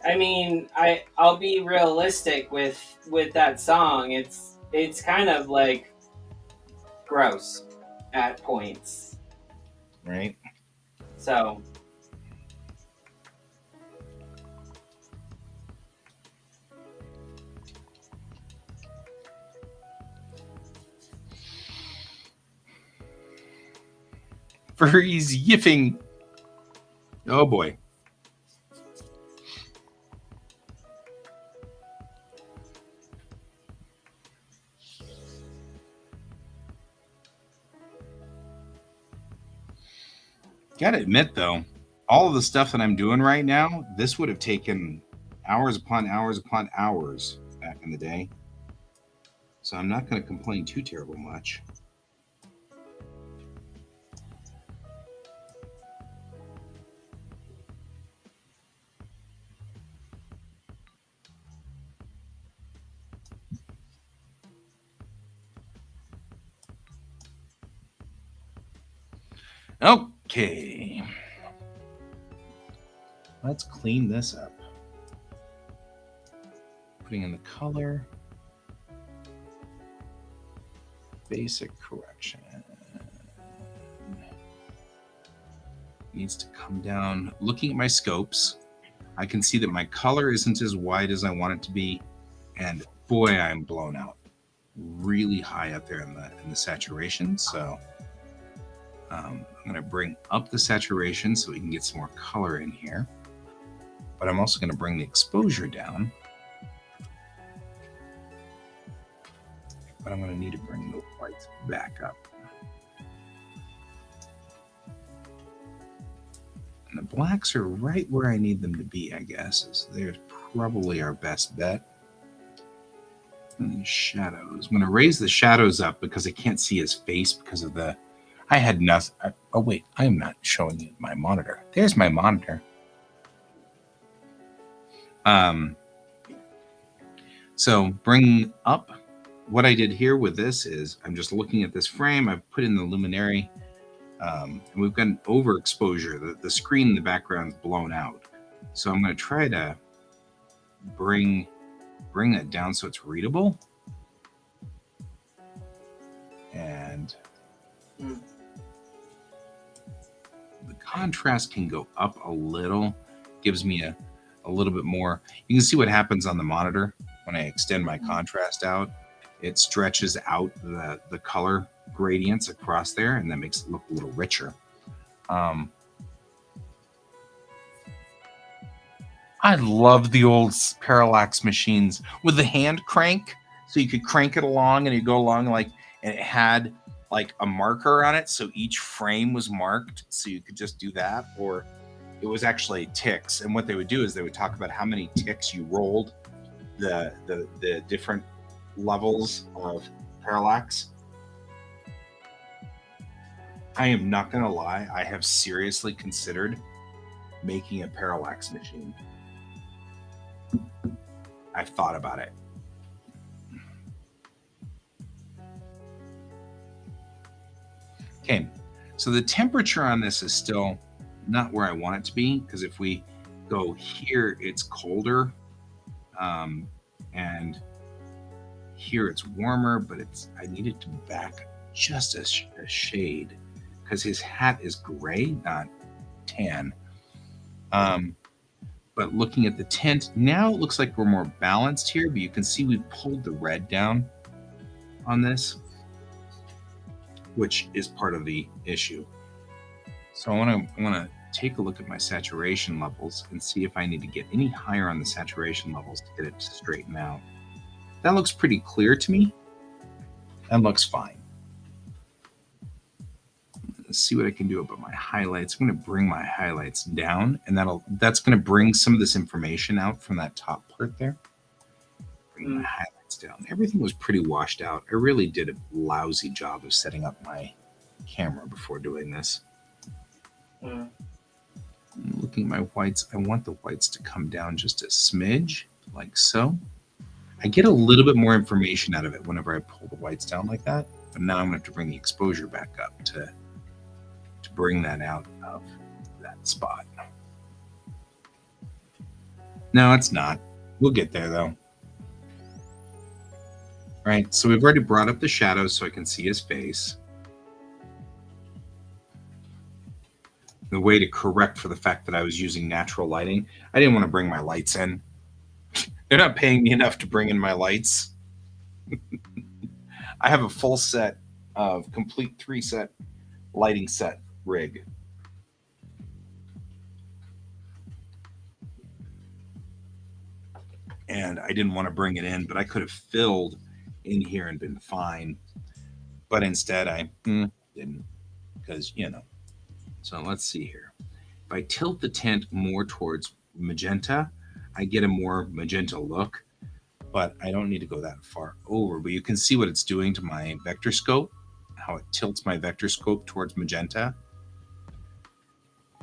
B: I mean, I'll be realistic with that song. It's kind of like gross at points.
A: Right.
B: So
A: Furry's yiffing. Oh boy. Gotta admit though, all of the stuff that I'm doing right now, this would have taken hours upon hours upon hours back in the day. So I'm not going to complain too terrible much. Okay. Let's clean this up. Putting in the color. Basic correction. Needs to come down. Looking at my scopes, I can see that my color isn't as wide as I want it to be. And boy, I'm blown out. Really high up there in the saturation. So I'm going to bring up the saturation so we can get some more color in here. But I'm also going to bring the exposure down. But I'm going to need to bring the whites back up. And the blacks are right where I need them to be, I guess. They're probably our best bet. And the shadows. I'm going to raise the shadows up because I can't see his face because of the... I had nothing... Oh, wait. I am not showing you my monitor. There's my monitor. So bring up. What I did here with this is I'm just looking at this frame. I've put in the luminary. And we've got an overexposure. The screen in the background is blown out. So I'm going to try to bring that down so it's readable. And the contrast can go up a little. Gives me a little bit more. You can see what happens on the monitor when I extend my contrast out. It stretches out the color gradients across there, and that makes it look a little richer. I love the old parallax machines with the hand crank, so you could crank it along and you go along and it had like a marker on it, so each frame was marked, so you could just do that. Or it was actually ticks, and what they would do is they would talk about how many ticks you rolled, the different levels of parallax. I am not going to lie, I have seriously considered making a parallax machine. I've thought about it. Okay, so the temperature on this is still not where I want it to be, because if we go here, it's colder, and here it's warmer, but I need it to back just a shade, because his hat is gray, not tan. But looking at the tint, now it looks like we're more balanced here, but you can see we've pulled the red down on this, which is part of the issue. So I want to take a look at my saturation levels and see if I need to get any higher on the saturation levels to get it to straighten out. That looks pretty clear to me. That looks fine. Let's see what I can do about my highlights. I'm going to bring my highlights down, and that's going to bring some of this information out from that top part there. Bring my highlights down. Everything was pretty washed out. I really did a lousy job of setting up my camera before doing this.
B: Mm.
A: I'm looking at my whites. I want the whites to come down just a smidge, like so. I get a little bit more information out of it whenever I pull the whites down like that. But now I'm going to have to bring the exposure back up to bring that out of that spot. No, it's not. We'll get there though. Right, so we've already brought up the shadows so I can see his face. The way to correct for the fact that I was using natural lighting, I didn't want to bring my lights in. They're not paying me enough to bring in my lights. I have a full set of complete 3-set lighting set rig. And I didn't want to bring it in, but I could have filled in here and been fine. But instead, I didn't, because, you know. So let's see here. If I tilt the tint more towards magenta, I get a more magenta look, but I don't need to go that far over. But you can see what it's doing to my vector scope, how it tilts my vector scope towards magenta.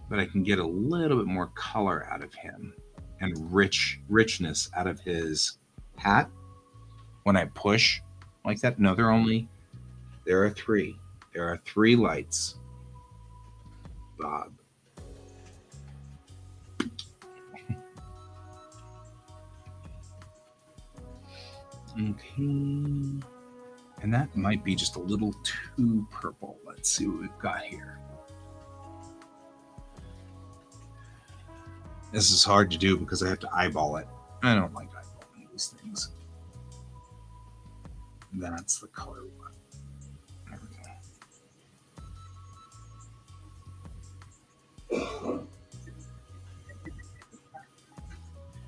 A: But I can get a little bit more color out of him and richness out of his hat when I push like that. No, there are 3. There are 3 lights. Bob. Okay. And that might be just a little too purple. Let's see what we've got here. This is hard to do because I have to eyeball it. I don't like eyeballing these things. That's the color one. There we go.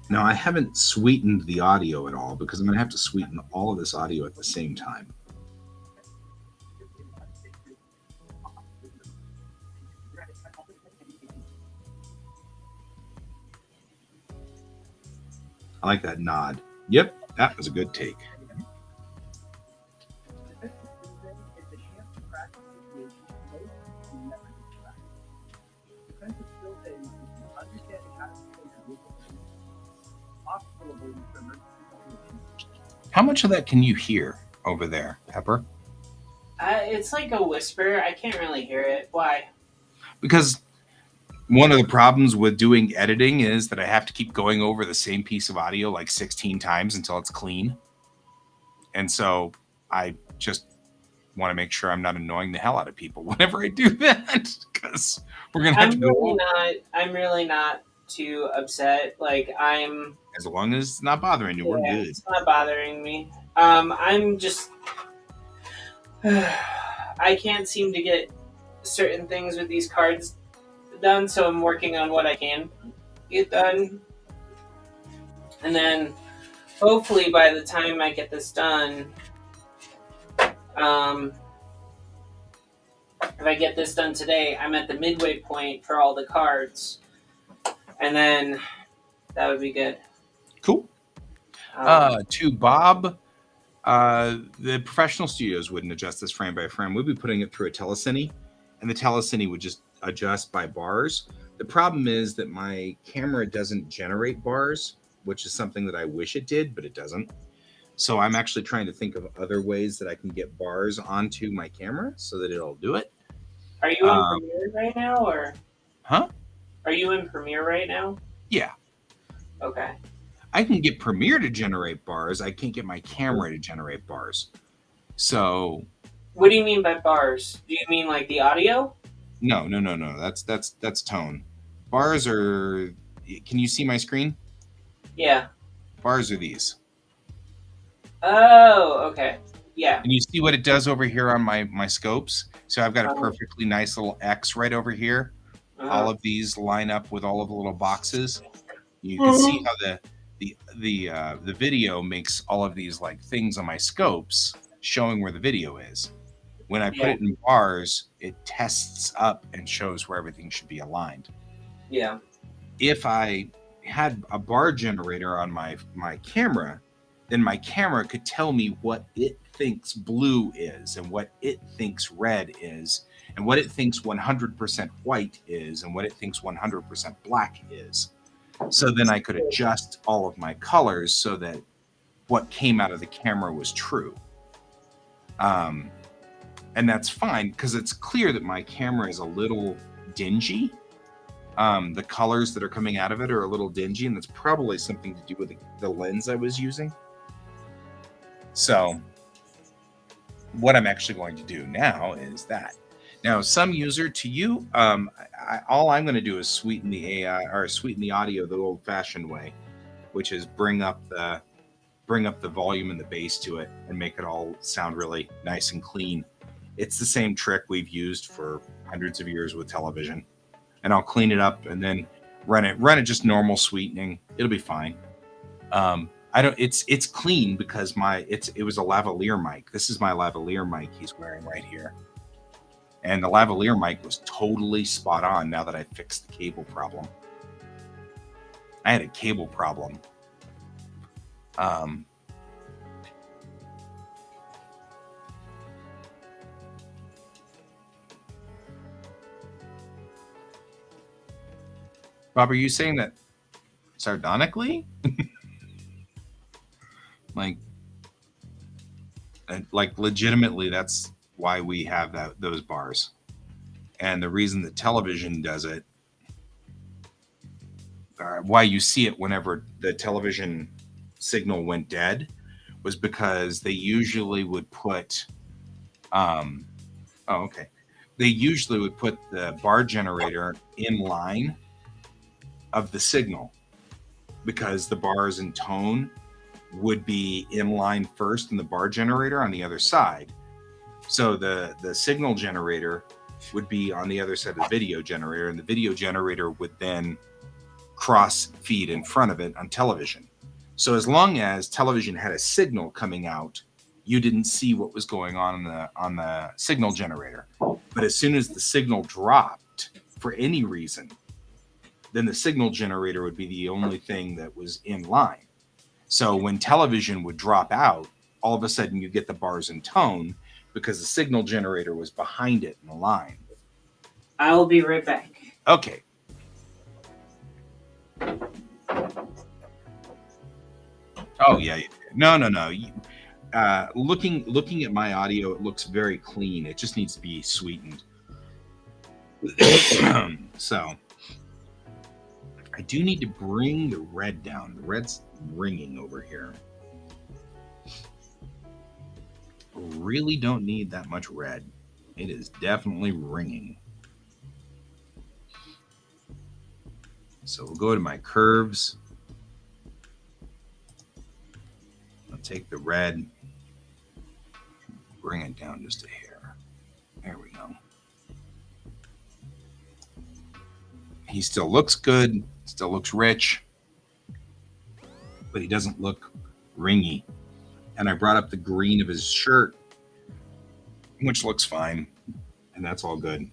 A: Now, I haven't sweetened the audio at all because I'm going to have to sweeten all of this audio at the same time. I like that nod. Yep, that was a good take. How much of that can you hear over there, Pepper?
B: It's like a whisper. I can't really hear it. Why?
A: Because one of the problems with doing editing is that I have to keep going over the same piece of audio like 16 times until it's clean. And so I just want to make sure I'm not annoying the hell out of people whenever I do that, because we're going to have to go.
B: I'm really not too upset. Like, I'm...
A: As long as it's not bothering you, we're good.
B: It's not bothering me. I'm just... I can't seem to get certain things with these cards done, so I'm working on what I can get done. And then, hopefully, by the time I get this done, if I get this done today, I'm at the midway point for all the cards. And then, that would be good.
A: Cool. To Bob, the professional studios wouldn't adjust this frame by frame. We'd be putting it through a telecine, and the telecine would just adjust by bars. The problem is that my camera doesn't generate bars, which is something that I wish it did, but it doesn't. So I'm actually trying to think of other ways that I can get bars onto my camera so that it'll do it.
B: Are you in Premiere right now, or?
A: Huh?
B: Are you in Premiere right now?
A: Yeah.
B: Okay.
A: I can get Premiere to generate bars. I can't get my camera to generate bars. So.
B: What do you mean by bars? Do you mean like the audio?
A: No. That's tone. Bars are. Can you see my screen?
B: Yeah.
A: Bars are these.
B: Oh, okay. Yeah.
A: And you see what it does over here on my scopes? So I've got a perfectly nice little X right over here. All of these line up with all of the little boxes. You can see how the video makes all of these like things on my scopes showing where the video is. When I put it in bars, it tests up and shows where everything should be aligned.
B: Yeah.
A: If I had a bar generator on my camera, then my camera could tell me what it thinks blue is and what it thinks red is and what it thinks 100% white is and what it thinks 100% black is. So then I could adjust all of my colors so that what came out of the camera was true. And that's fine because it's clear that my camera is a little dingy. The colors that are coming out of it are a little dingy, and that's probably something to do with the lens I was using. So what I'm actually going to do now is that. Now, some user to you, all I'm going to do is sweeten the AI or sweeten the audio the old-fashioned way, which is bring up the volume and the bass to it and make it all sound really nice and clean. It's the same trick we've used for hundreds of years with television. And I'll clean it up and then run it just normal sweetening. It'll be fine. It's clean because it was a lavalier mic. This is my lavalier mic he's wearing right here. And the lavalier mic was totally spot on now that I fixed the cable problem. I had a cable problem. Bob, are you saying that sardonically? like legitimately, that's why we have those bars. And the reason that television does it, why you see it whenever the television signal went dead, was because they usually would put they usually would put the bar generator in line of the signal because the bars and tone would be in line first and the bar generator on the other side. So the signal generator would be on the other side of the video generator, and the video generator would then cross feed in front of it on television. So as long as television had a signal coming out, you didn't see what was going on the signal generator. But as soon as the signal dropped for any reason, then the signal generator would be the only thing that was in line. So when television would drop out, all of a sudden you get the bars and tone because the signal generator was behind it in the line.
B: I will be right back.
A: Okay. Oh yeah. No. Looking at my audio, it looks very clean. It just needs to be sweetened. So I do need to bring the red down. The red's ringing over here. Really don't need that much red. It is definitely ringing. So we'll go to my curves. I'll take the red, bring it down just a hair. There we go. He still looks good, still looks rich, but he doesn't look ringy. And I brought up the green of his shirt, which looks fine, and that's all good.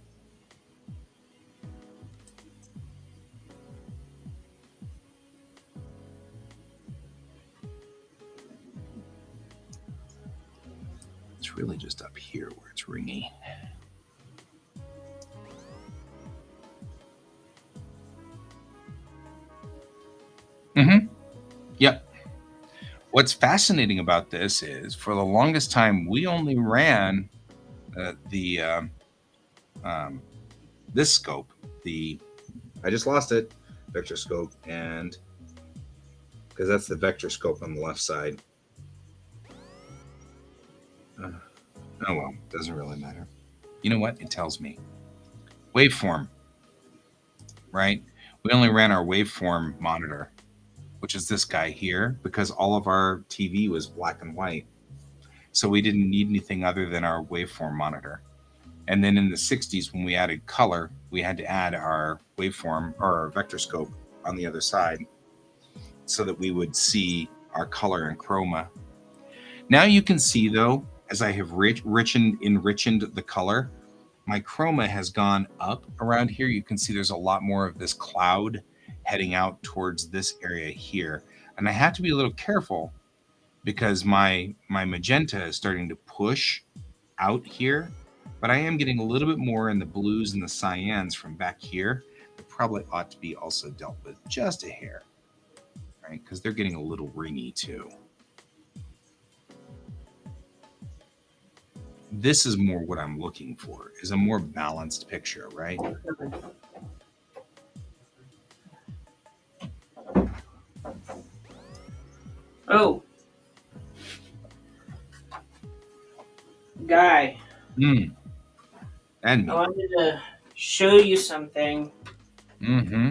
A: It's really just up here where it's ringy. Yep. What's fascinating about this is, for the longest time, we only ran this scope. I just lost it, vector scope, and because that's the vector scope on the left side. Oh well, doesn't really matter. You know what? It tells me waveform, right? We only ran our waveform monitor, which is this guy here, because all of our TV was black and white. So we didn't need anything other than our waveform monitor. And then in the 60s, when we added color, we had to add our waveform or our vector scope on the other side so that we would see our color and chroma. Now you can see, though, as I have enriched the color, my chroma has gone up around here. You can see there's a lot more of this cloud heading out towards this area here. And I have to be a little careful because my magenta is starting to push out here, but I am getting a little bit more in the blues and the cyans from back here. It probably ought to be also dealt with just a hair, right? Because they're getting a little ringy too. This is more what I'm looking for, is a more balanced picture, right?
B: Oh, Guy,
A: And
B: I
A: me.
B: wanted to show you something.
A: Mm-hmm.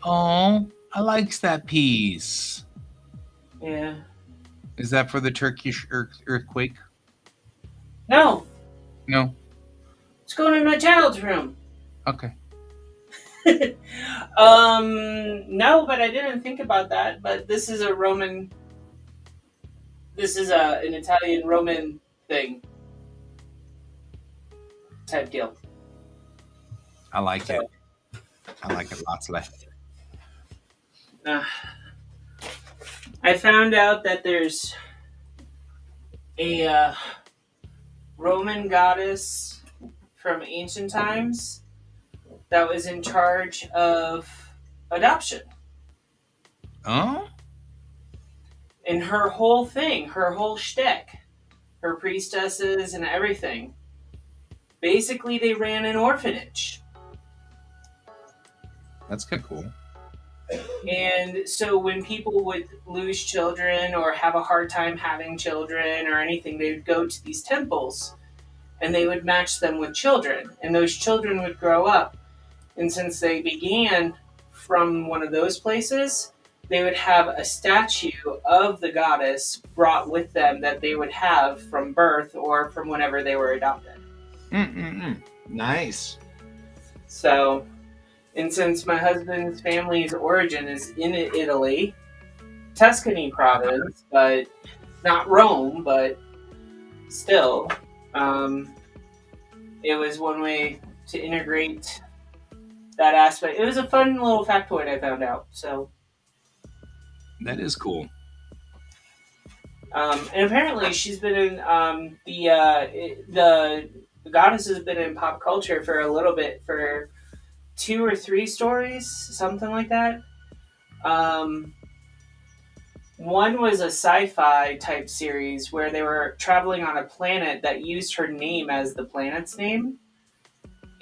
A: Oh, I likes that piece.
B: Yeah.
A: Is that for the Turkish earthquake?
B: No,
A: No.
B: it's going in my child's room.
A: Okay.
B: No, but I didn't think about that. But this is a Roman. This is an Italian Roman thing type deal.
A: I like
B: So,
A: it. I like it lots left.
B: I found out that there's a Roman goddess from ancient times that was in charge of adoption.
A: Oh?
B: And her whole thing, her whole shtick, her priestesses and everything, basically they ran an orphanage.
A: That's kind of cool.
B: And so when people would lose children or have a hard time having children or anything, they would go to these temples and they would match them with children. And those children would grow up. And since they began from one of those places, they would have a statue of the goddess brought with them that they would have from birth or from whenever they were adopted.
A: Nice.
B: So, and since my husband's family's origin is in Italy, Tuscany province, but not Rome, but still, it was one way to integrate that aspect. It was a fun little factoid I found out. So,
A: That is cool.
B: and apparently she's been in the goddess has been in pop culture for a little bit, for 2 or 3 stories, something like that. One was a sci-fi type series where they were traveling on a planet that used her name as the planet's name.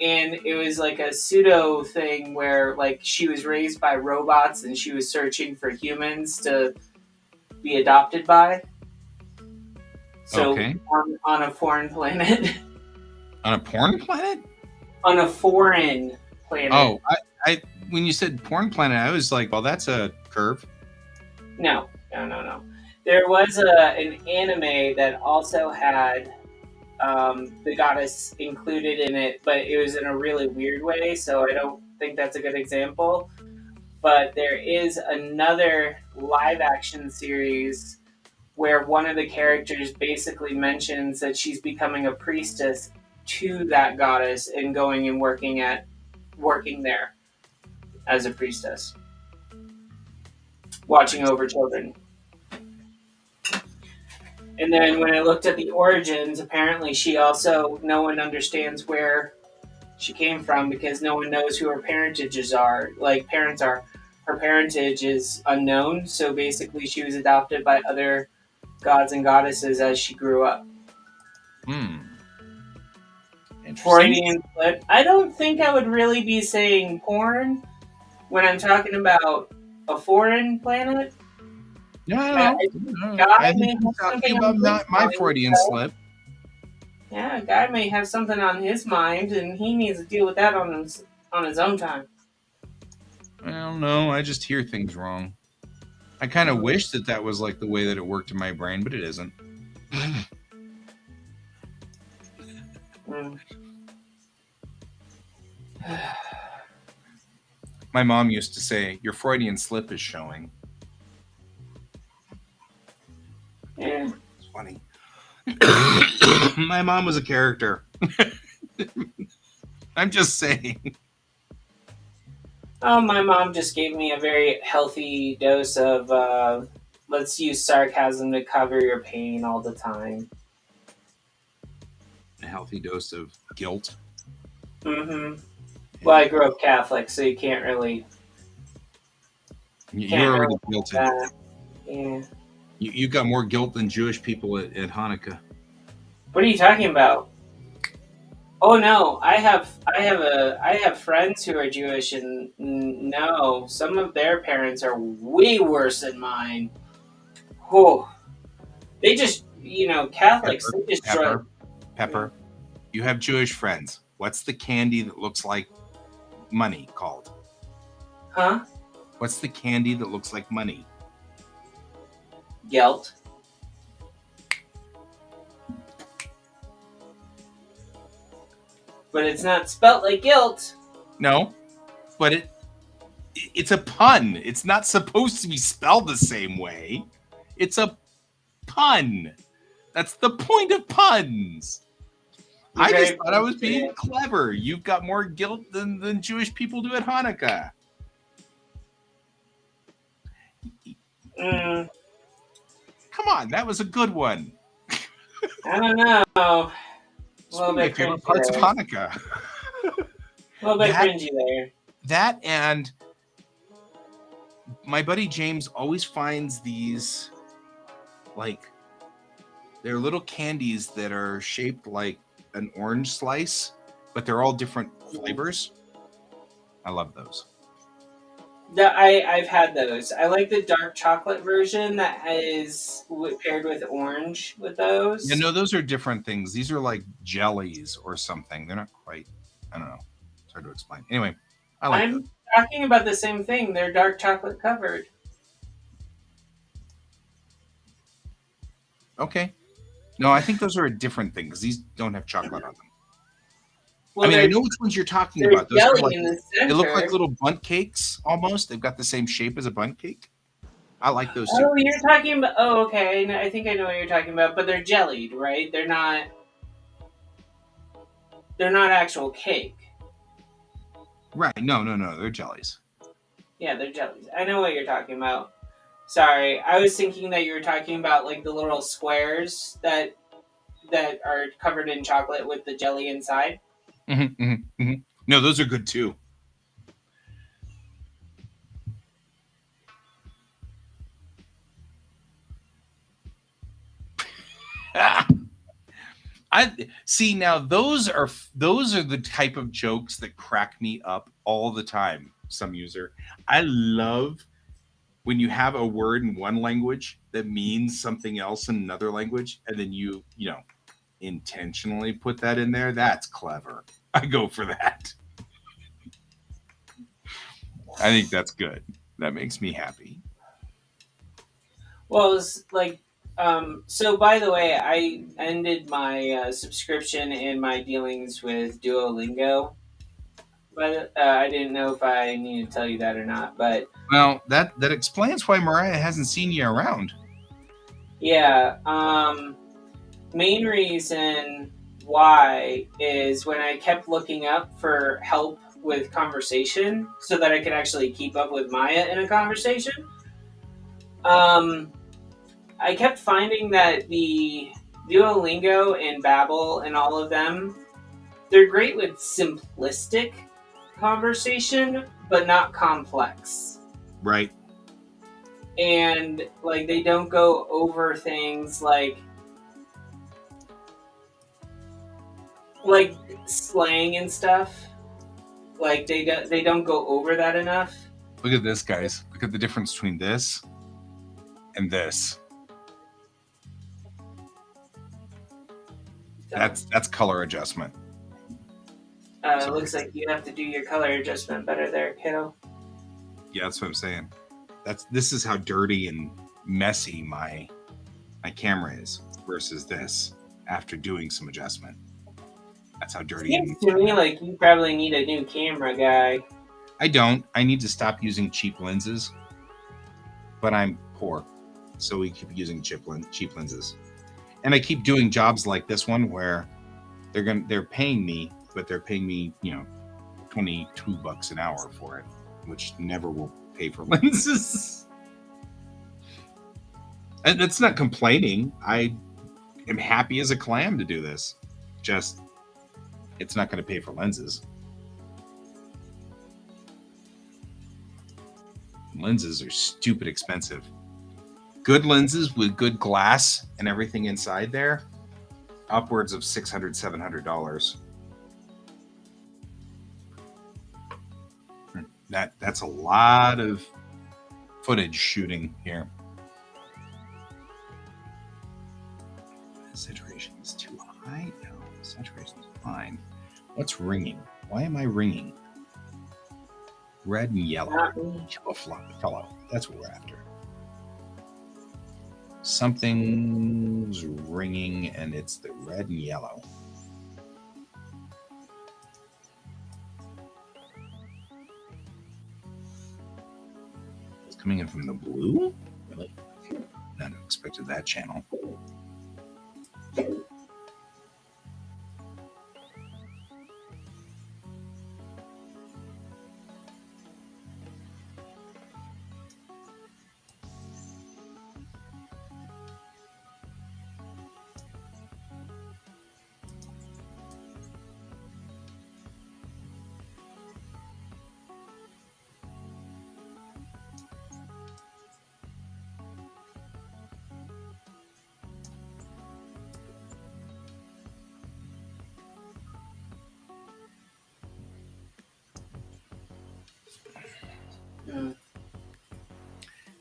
B: And it was like a pseudo thing where like she was raised by robots and she was searching for humans to be adopted by. So
A: Okay.
B: on a foreign planet.
A: On a porn planet?
B: On a foreign planet.
A: Oh, I when you said porn planet, I was like, well, that's a curve.
B: No. There was an anime that also had the goddess included in it, but it was in a really weird way, so I don't think that's a good example. But there is another live action series where one of the characters basically mentions that she's becoming a priestess to that goddess and going and working there as a priestess, watching over children. And then when I looked at the origins, apparently no one understands where she came from because no one knows who her parents are. Her parentage is unknown, so basically she was adopted by other gods and goddesses as she grew up.
A: Interesting.
B: Freudian slip. I don't think I would really be saying porn when I'm talking about a foreign planet.
A: No.
B: God
A: I
B: may
A: think
B: have
A: I'm talking
B: something
A: about
B: on
A: not
B: his
A: my
B: mind,
A: Freudian
B: so-
A: slip.
B: Yeah, a guy may have something on his mind, and he needs to deal with that on his own time.
A: I don't know. I just hear things wrong. I kind of wish that was like the way that it worked in my brain, but it isn't.
B: Mm.
A: My mom used to say, "Your Freudian slip is showing."
B: Yeah.
A: It's funny. My mom was a character. I'm just saying.
B: Oh, my mom just gave me a very healthy dose of let's use sarcasm to cover your pain all the time.
A: A healthy dose of guilt.
B: Mm-hmm. Well, I grew up Catholic, so you can't really
A: You're
B: can't
A: already
B: really do
A: guilted.
B: that. Yeah.
A: You got more guilt than Jewish people at Hanukkah.
B: What are you talking about? Oh no, I have friends who are Jewish, and no, some of their parents are way worse than mine. Oh, they just Catholics.
A: Pepper,
B: They just try.
A: Pepper. You have Jewish friends. What's the candy that looks like money called?
B: Huh?
A: What's the candy that looks like money?
B: Gelt. But it's not spelt like guilt.
A: No, but it's a pun. It's not supposed to be spelled the same way. It's a pun. That's the point of puns.
B: You're
A: I just
B: very
A: thought I was being
B: sensitive.
A: clever. You've got more guilt than Jewish people do at Hanukkah.
B: Mm,
A: Come on, that was a good one.
B: I don't know. A
A: It's
B: little
A: one of my
B: bit
A: favorite
B: cringy
A: parts of
B: there.
A: Hanukkah.
B: A little bit
A: That
B: cringy there.
A: that and my buddy James always finds these, like, they're little candies that are shaped like an orange slice, but they're all different flavors. I love those.
B: I've had those. I like the dark chocolate version that is paired with orange with
A: Yeah,
B: those.
A: no, those are different things. These are like jellies or something. They're not quite, I don't know. It's hard to explain. Anyway, I like those.
B: I'm talking about the same thing. They're dark chocolate covered.
A: Okay. No, I think those are a different thing because these don't have chocolate on them.
B: Well,
A: I mean, I know which ones you're talking
B: there's
A: about. Those are
B: jelly
A: like,
B: in the
A: they look like
B: center.
A: little bundt cakes almost. They've got the same shape as a bundt cake. I like those too.
B: Oh, you're talking about. Oh, okay. I think I know what you're talking about. But they're jellied, right? They're not. They're not actual cake.
A: Right. No, they're jellies.
B: Yeah, they're jellies. I know what you're talking about. Sorry, I was thinking that you were talking about like the little squares that are covered in chocolate with the jelly inside.
A: No, those are good too. I see now those are the type of jokes that crack me up all the time. Some user. I love when you have a word in one language that means something else in another language, and then you intentionally put that in there. That's clever. I go for that. I think that's good. That makes me happy.
B: Well, it was like, so by the way, I ended my subscription and my dealings with Duolingo, but I didn't know if I need to tell you that or not. But
A: Well, that explains why Mariah hasn't seen you around.
B: yeah, main reason why is when I kept looking up for help with conversation so that I could actually keep up with Maya in a conversation. I kept finding that the Duolingo and Babbel and all of them, they're great with simplistic conversation, but not complex.
A: Right.
B: And like they don't go over things like slang and stuff. Like they don't go over that enough.
A: Look at this, guys. Look at the difference between this and this. That's color adjustment.
B: Looks like you have to do your color adjustment better there, kiddo.
A: Yeah, that's what I'm saying. This is how dirty and messy my camera is versus this after doing some adjustment. That's how dirty.
B: Seems to me like you probably need a new camera, guy.
A: I don't. I need to stop using cheap lenses, but I'm poor, so we keep using cheap lenses. And I keep doing jobs like this one where they're paying me, but they're paying me $22 an hour for it. which never will pay for lenses. And it's not complaining. I am happy as a clam to do this. Just, it's not going to pay for lenses. Lenses are stupid expensive. Good lenses with good glass and everything inside there, upwards of $600, $700. That's a lot of footage shooting here. Saturation is too high. No, saturation is fine. What's ringing? Why am I ringing? Red and yellow. Yellow fellow. That's what we're after. Something's ringing, and it's the red and yellow. It's coming in from the blue? Really? Not expected that channel.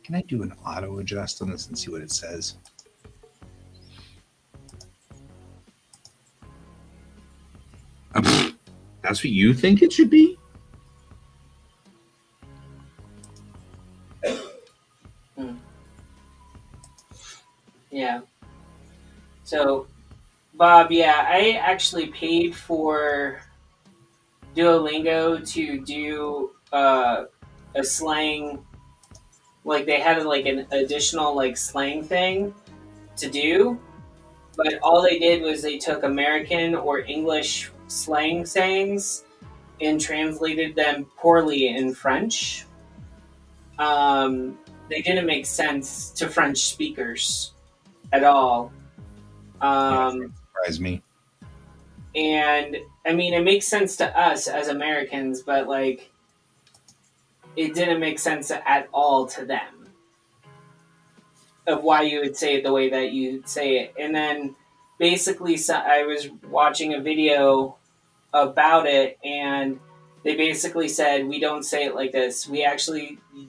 A: Can I do an auto adjust on this and see what it says? That's what you think it should be?
B: Yeah. So, Bob, yeah, I actually paid for Duolingo to do a slang, like they had like an additional like slang thing to do, but all they did was they took American or English slang sayings and translated them poorly in French. They didn't make sense to French speakers at all.
A: Surprise me.
B: And I mean, it makes sense to us as Americans, but like, it didn't make sense at all to them of why you would say it the way that you say it. And then basically, so I was watching a video about it, and they basically said, we don't say it like this.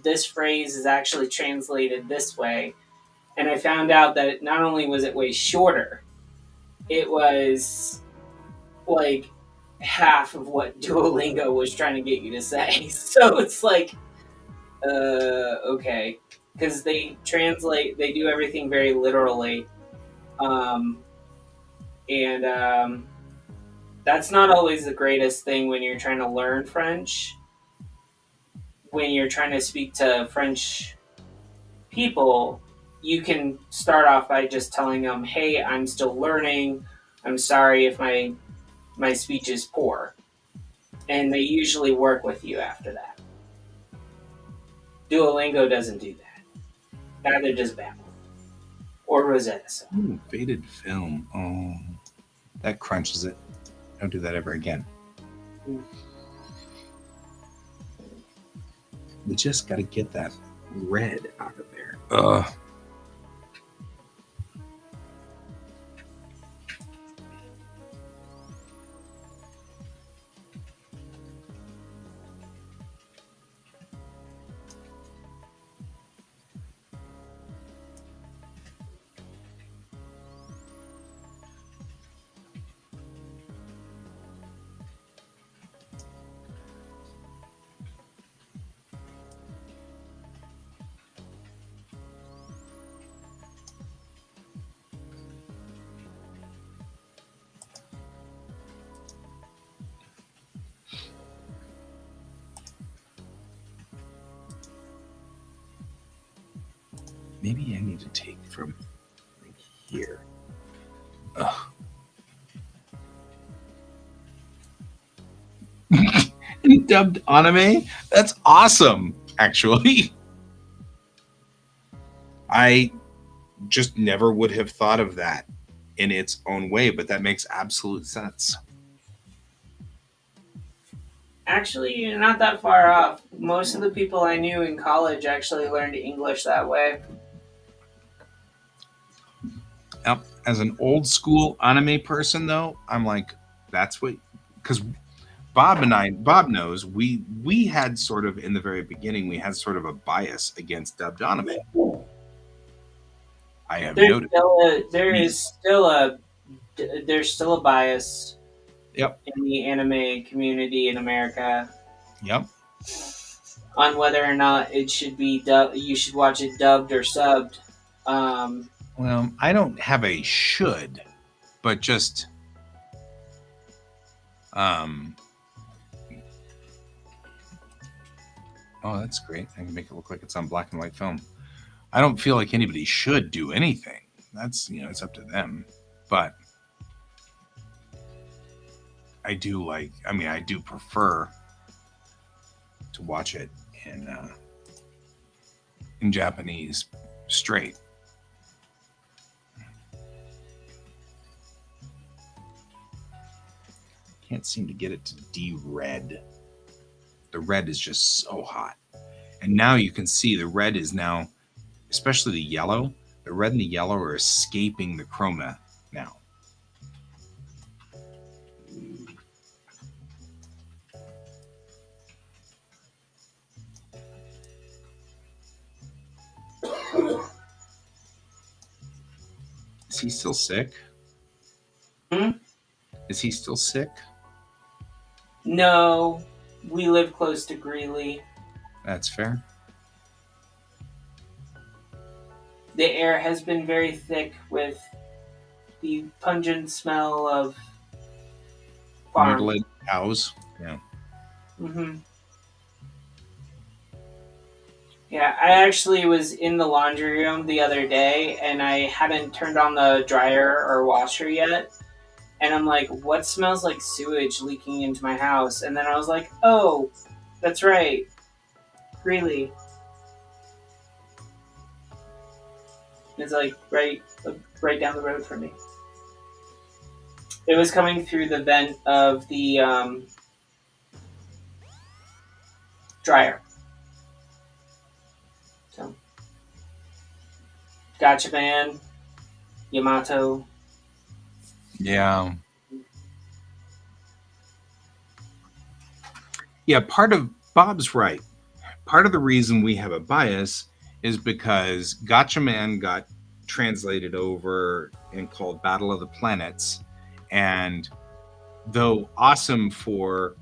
B: This phrase is actually translated this way. And I found out that not only was it way shorter, it was like half of what Duolingo was trying to get you to say. So it's like, okay. Because they do everything very literally. And that's not always the greatest thing when you're trying to learn French. When you're trying to speak to French people, you can start off by just telling them, hey, I'm still learning. I'm sorry if my speech is poor. And they usually work with you after that. Duolingo doesn't do that. Neither does Babbel. Or Rosetta Stone.
A: Ooh, faded film. Oh, that crunches it. Don't do that ever again. We just got to get that red out of there. Maybe I need to take from right here. Ugh. Dubbed anime? That's awesome, actually. I just never would have thought of that in its own way, but that makes absolute sense.
B: Actually, you're not that far off. Most of the people I knew in college actually learned English that way.
A: Yep. As an old school anime person, though, I'm like, that's what, because Bob knows we had sort of in the very beginning we had sort of a bias against dubbed anime. I have noticed.
B: There's still a bias
A: Yep.
B: in the anime community in America
A: Yep.
B: on whether or not it should be you should watch it dubbed or subbed.
A: Well, I don't have a should, but just um. Oh, that's great. I can make it look like it's on black and white film. I don't feel like anybody should do anything. That's it's up to them. But I do like. I mean, I do prefer to watch it in Japanese straight. Can't seem to get it to de-red. The red is just so hot. And now you can see the red is now, especially the yellow, the red and the yellow are escaping the chroma now. Is he still sick?
B: Hmm?
A: Is he still sick?
B: No, we live close to Greeley.
A: That's fair.
B: The air has been very thick with the pungent smell of farm.
A: Mutilated cows. Yeah.
B: Mm-hmm. Yeah, I actually was in the laundry room the other day and I hadn't turned on the dryer or washer yet. And I'm like, what smells like sewage leaking into my house? And then I was like, oh, that's right. Greeley. It's like right down the road from me. It was coming through the vent of the dryer. So, Gotcha Man, Yamato.
A: Yeah. Yeah, part of Bob's right. Part of the reason we have a bias is because Gotcha Man got translated over and called Battle of the Planets. And though awesome for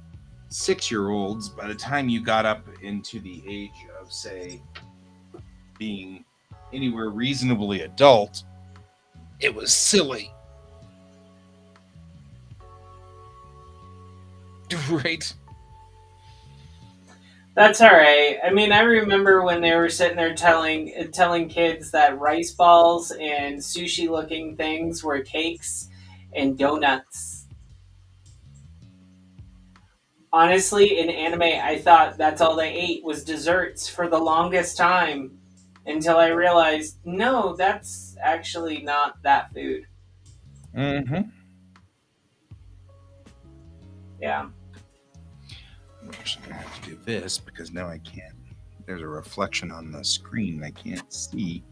A: 6-year-olds, by the time you got up into the age of, say, being anywhere reasonably adult, it was silly. Right?
B: That's all right. I mean, I remember when they were sitting there telling kids that rice balls and sushi looking things were cakes and donuts. Honestly, in anime, I thought that's all they ate was desserts for the longest time until I realized no, that's actually not that food.
A: Mm-hmm.
B: Yeah.
A: I'm actually gonna have to do this because now I can't. There's a reflection on the screen I can't see.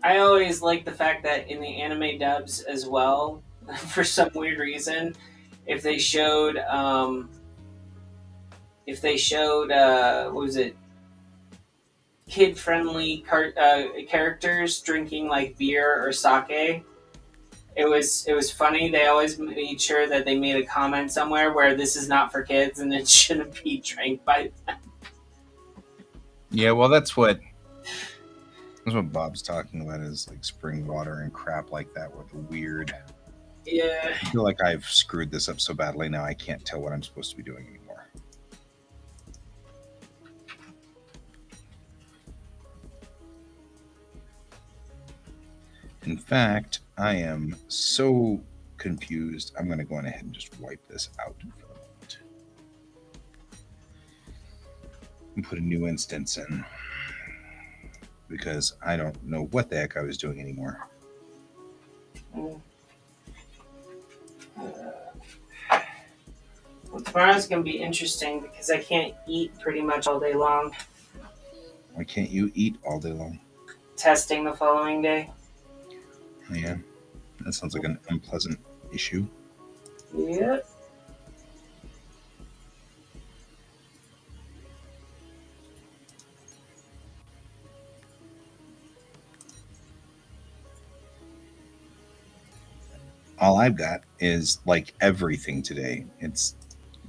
B: I always like the fact that in the anime dubs as well, for some weird reason, if they showed what was it, kid friendly characters drinking like beer or sake, it was funny. They always made sure that they made a comment somewhere where this is not for kids and it shouldn't be drank by.
A: Yeah, well, that's what Bob's talking about is like spring water and crap like that with the weird.
B: Yeah.
A: I feel like I've screwed this up so badly now I can't tell what I'm supposed to be doing anymore. In fact, I am so confused. I'm going to go on ahead and just wipe this out for the moment. and put a new instance in because I don't know what the heck I was doing anymore.
B: Well, tomorrow's gonna be interesting because I can't eat pretty much all day long.
A: Why can't you eat all day long?
B: Testing the following day.
A: Oh, yeah, that sounds like an unpleasant issue.
B: Yep.
A: All I've got is like everything today. It's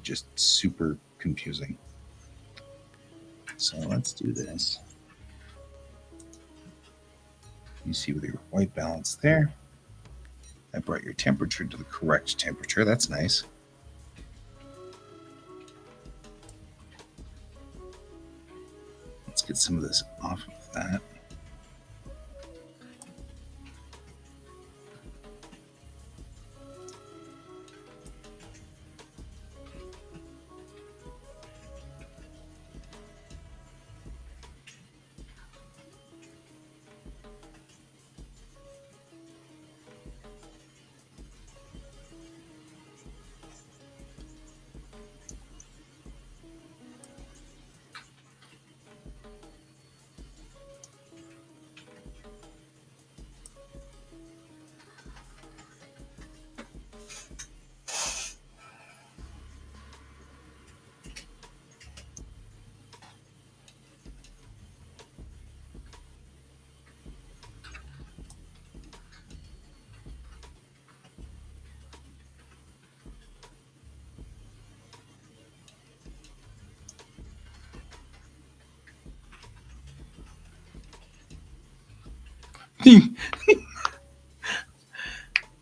A: just super confusing. So let's do this. You see with your white balance there. I brought your temperature to the correct temperature. That's nice. Let's get some of this off of that.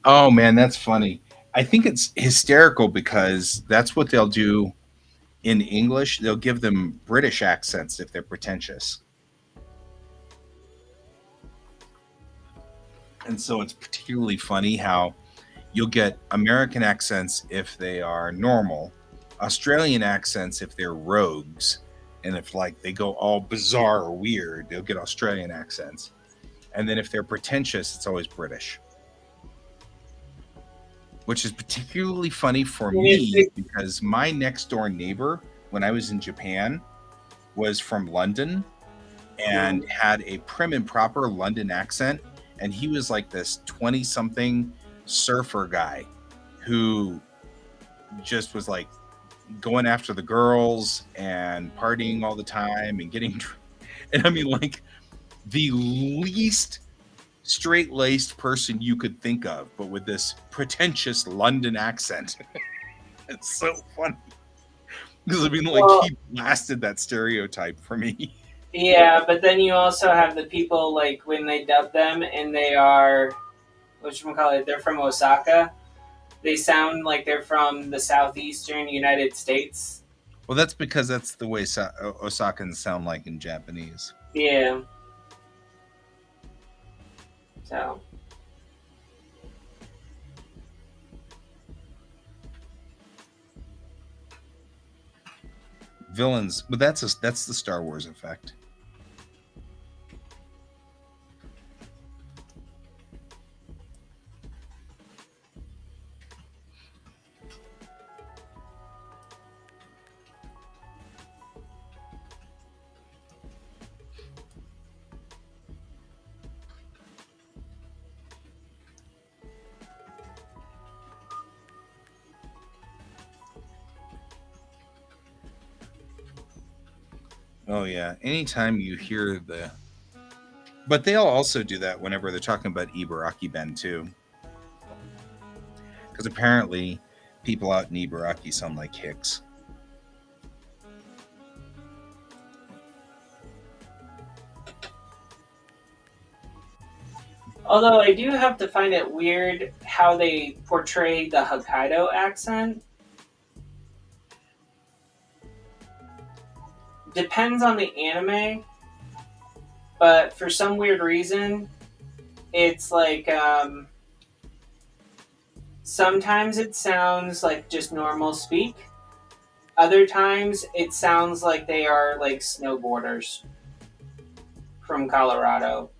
A: Oh man, that's funny. I think it's hysterical because that's what they'll do in English. They'll give them British accents if they're pretentious. And so it's particularly funny how you'll get American accents if they are normal, Australian accents if they're rogues, and if like they go all bizarre or weird, they'll get Australian accents. And then if they're pretentious, it's always British. Which is particularly funny for me because my next door neighbor, when I was in Japan, was from London and had a prim and proper London accent. And he was like this 20 something surfer guy who just was like going after the girls and partying all the time and getting, and I mean, like the least straight laced person you could think of, but with this pretentious London accent. It's so funny. Because I mean, like,
B: Well,
A: he blasted that stereotype for me.
B: yeah, but then you also have the people like when they dub them and they are, whatchamacallit, they're from Osaka. They sound like they're from the southeastern United States.
A: Well, that's because that's the way Osakans sound like in Japanese.
B: Yeah. So.
A: Villains, but that's the Star Wars effect. Oh yeah. Anytime you hear the, but they'll also do that whenever they're talking about Ibaraki Ben too, because apparently people out in Ibaraki sound like Hicks.
B: Although I do have to find it weird how they portray the Hokkaido accent. Depends on the anime, but for some weird reason, it's like sometimes it sounds like just normal speak. Other times, it sounds like they are like snowboarders from Colorado.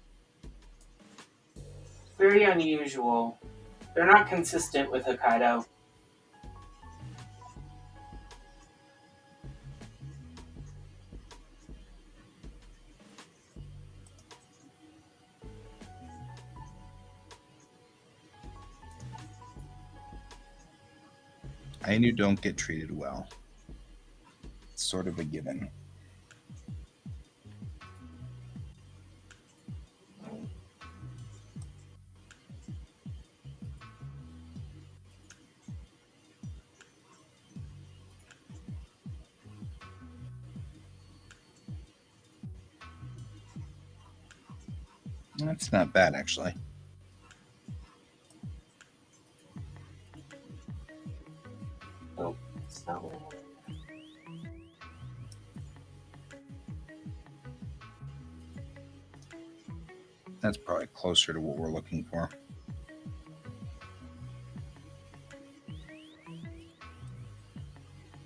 B: Very unusual. They're not consistent with Hokkaido.
A: Ainu don't get treated well. It's sort of a given. That's not bad, actually.
B: Oh, it's not what I wanted.
A: That's probably closer to what we're looking for.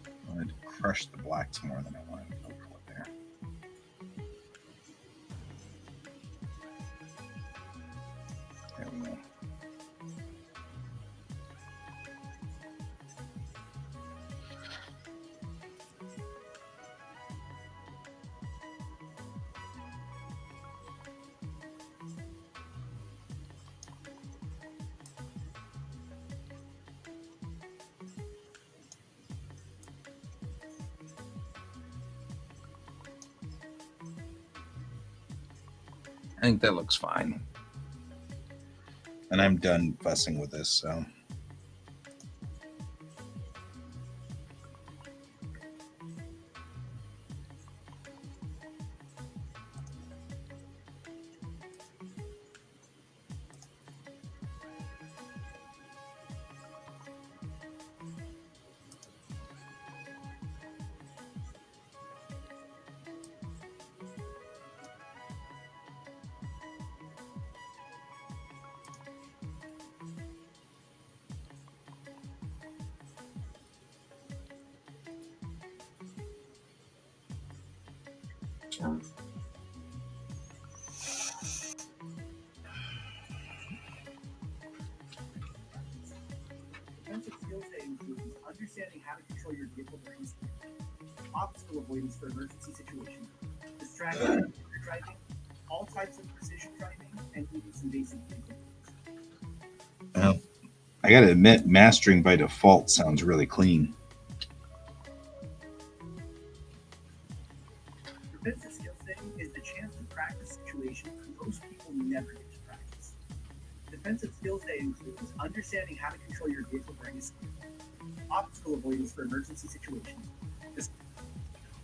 A: I wanted to crush the blacks more than I wanted to go for it there. There we go. I think that looks fine. And I'm done fussing with this, so.
C: Defensive skills that include understanding how to control your vehicle during speed, obstacle avoidance for emergency situations, distracting, driving, all types of precision driving, and even some basic vehicle.
A: Well, I gotta admit, mastering by default sounds really clean.
C: Defensive skill setting is the chance to practice situations most people never get to practice. Defensive skills that includes understanding how to control your vehicle during a speed, obstacle avoidance for emergency situations.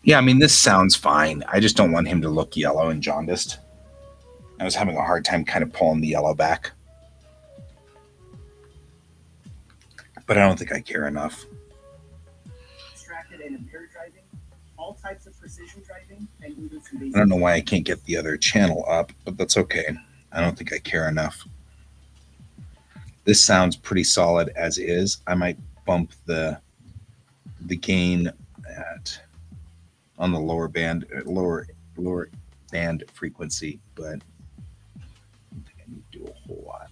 A: Yeah, I mean, this sounds fine. I just don't want him to look yellow and jaundiced. I was having a hard time kind of pulling the yellow back. But I don't think I care enough.
C: Distracted and impaired driving, all types of precision driving, and even some
A: I
C: basic.
A: don't know why I can't get the other channel up, but that's okay. I don't think I care enough. This sounds pretty solid as is. I might bump the gain at on the lower band, lower band frequency, but I don't think I need to do a whole lot.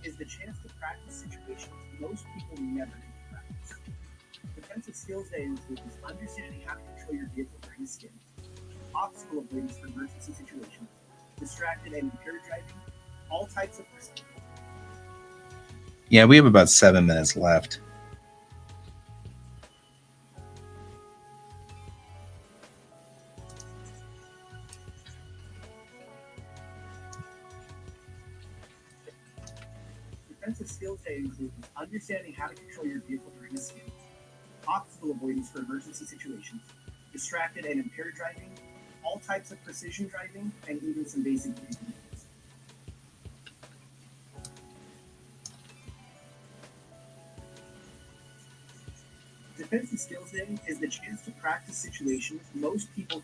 C: Is the chance to practice situations most people never get to practice. Defensive skills that include understanding how to control your vehicle during a skid, obstacle avoidance for emergency situations, distracted and impaired driving, all types of precision.
A: Yeah, we have about 7 minutes left.
C: understanding how to control your vehicle during a skid, obstacle avoidance for emergency situations, distracted and impaired driving, all types of precision driving, and even some basic vehicle maintenance. Defensive Skills Day is the chance to practice situations most people.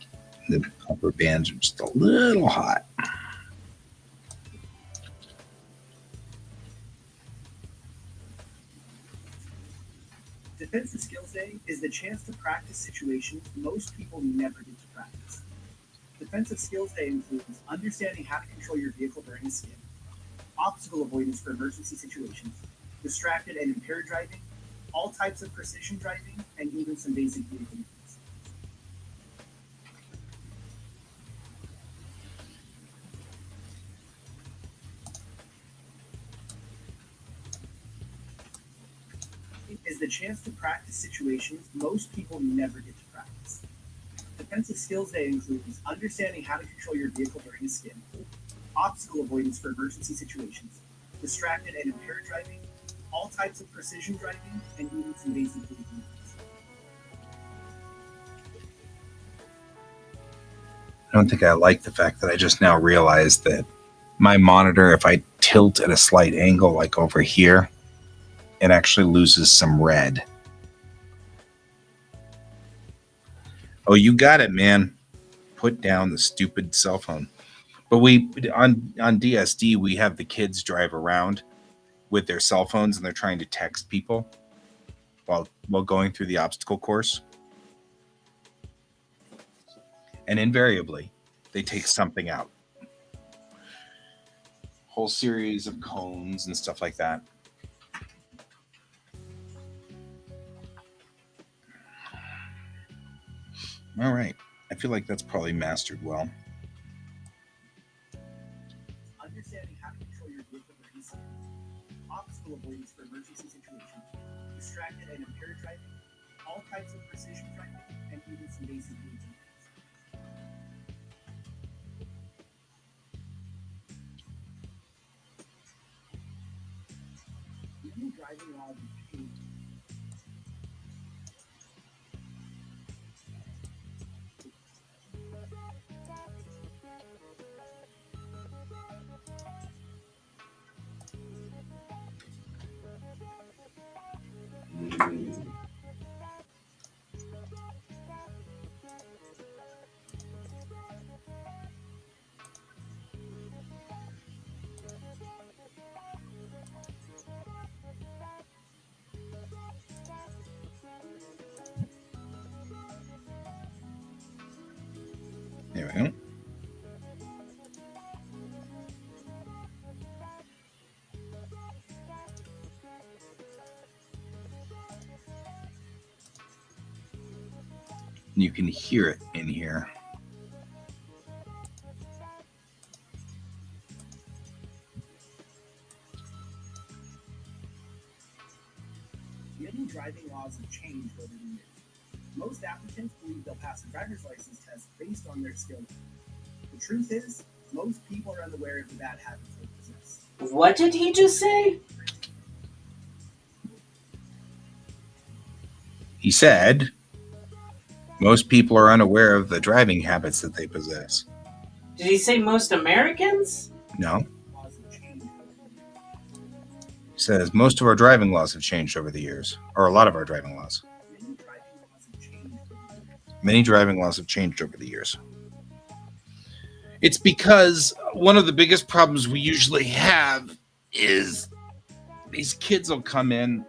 A: The upper bands are just a little hot.
C: Defensive Skills Day is the chance to practice situations most people never get to practice. Defensive Skills Day includes understanding how to control your vehicle during a skid, obstacle avoidance for emergency situations, distracted and impaired driving, all types of precision driving, and even some basic vehicle maintenance. Is the chance to practice situations most people never get to practice. Defensive Skills Day includes understanding how to control your vehicle during a skid, obstacle avoidance for emergency situations, distracted and impaired driving, all types of precision driving, and even some basic vehicle maintenance.
A: I don't think I like the fact that I just now realized that my monitor, if I tilt at a slight angle like over here, it actually loses some red. Oh, you got it, man. Put down the stupid cell phone. But we on DSD we have the kids drive around with their cell phones and they're trying to text people while going through the obstacle course. And invariably, they take something out. Whole series of cones and stuff like that. All right. I feel like that's probably mastered well.
C: Understanding how to control your vehicle during a skid, obstacle avoidance for emergency situations, distracted and impaired driving, all types of precision driving, and even some basic maintenance. Even driving while being
A: There we go. You can hear it in here.
C: many driving laws have changed over the years. Most applicants believe they'll pass a driver's license test based on their skill. The truth is, most people are unaware of the bad habits they possess.
B: What did he just say?
A: He said, most people are unaware of the driving habits that they possess.
B: Did he say most Americans?
A: No.
C: Laws have changed over the years.
A: He says, most of our driving laws have changed over the years, or a lot of our driving laws.
C: Many driving laws have changed over the years.
A: Many driving laws have changed over the years. It's because one of the biggest problems we usually have is these kids will come in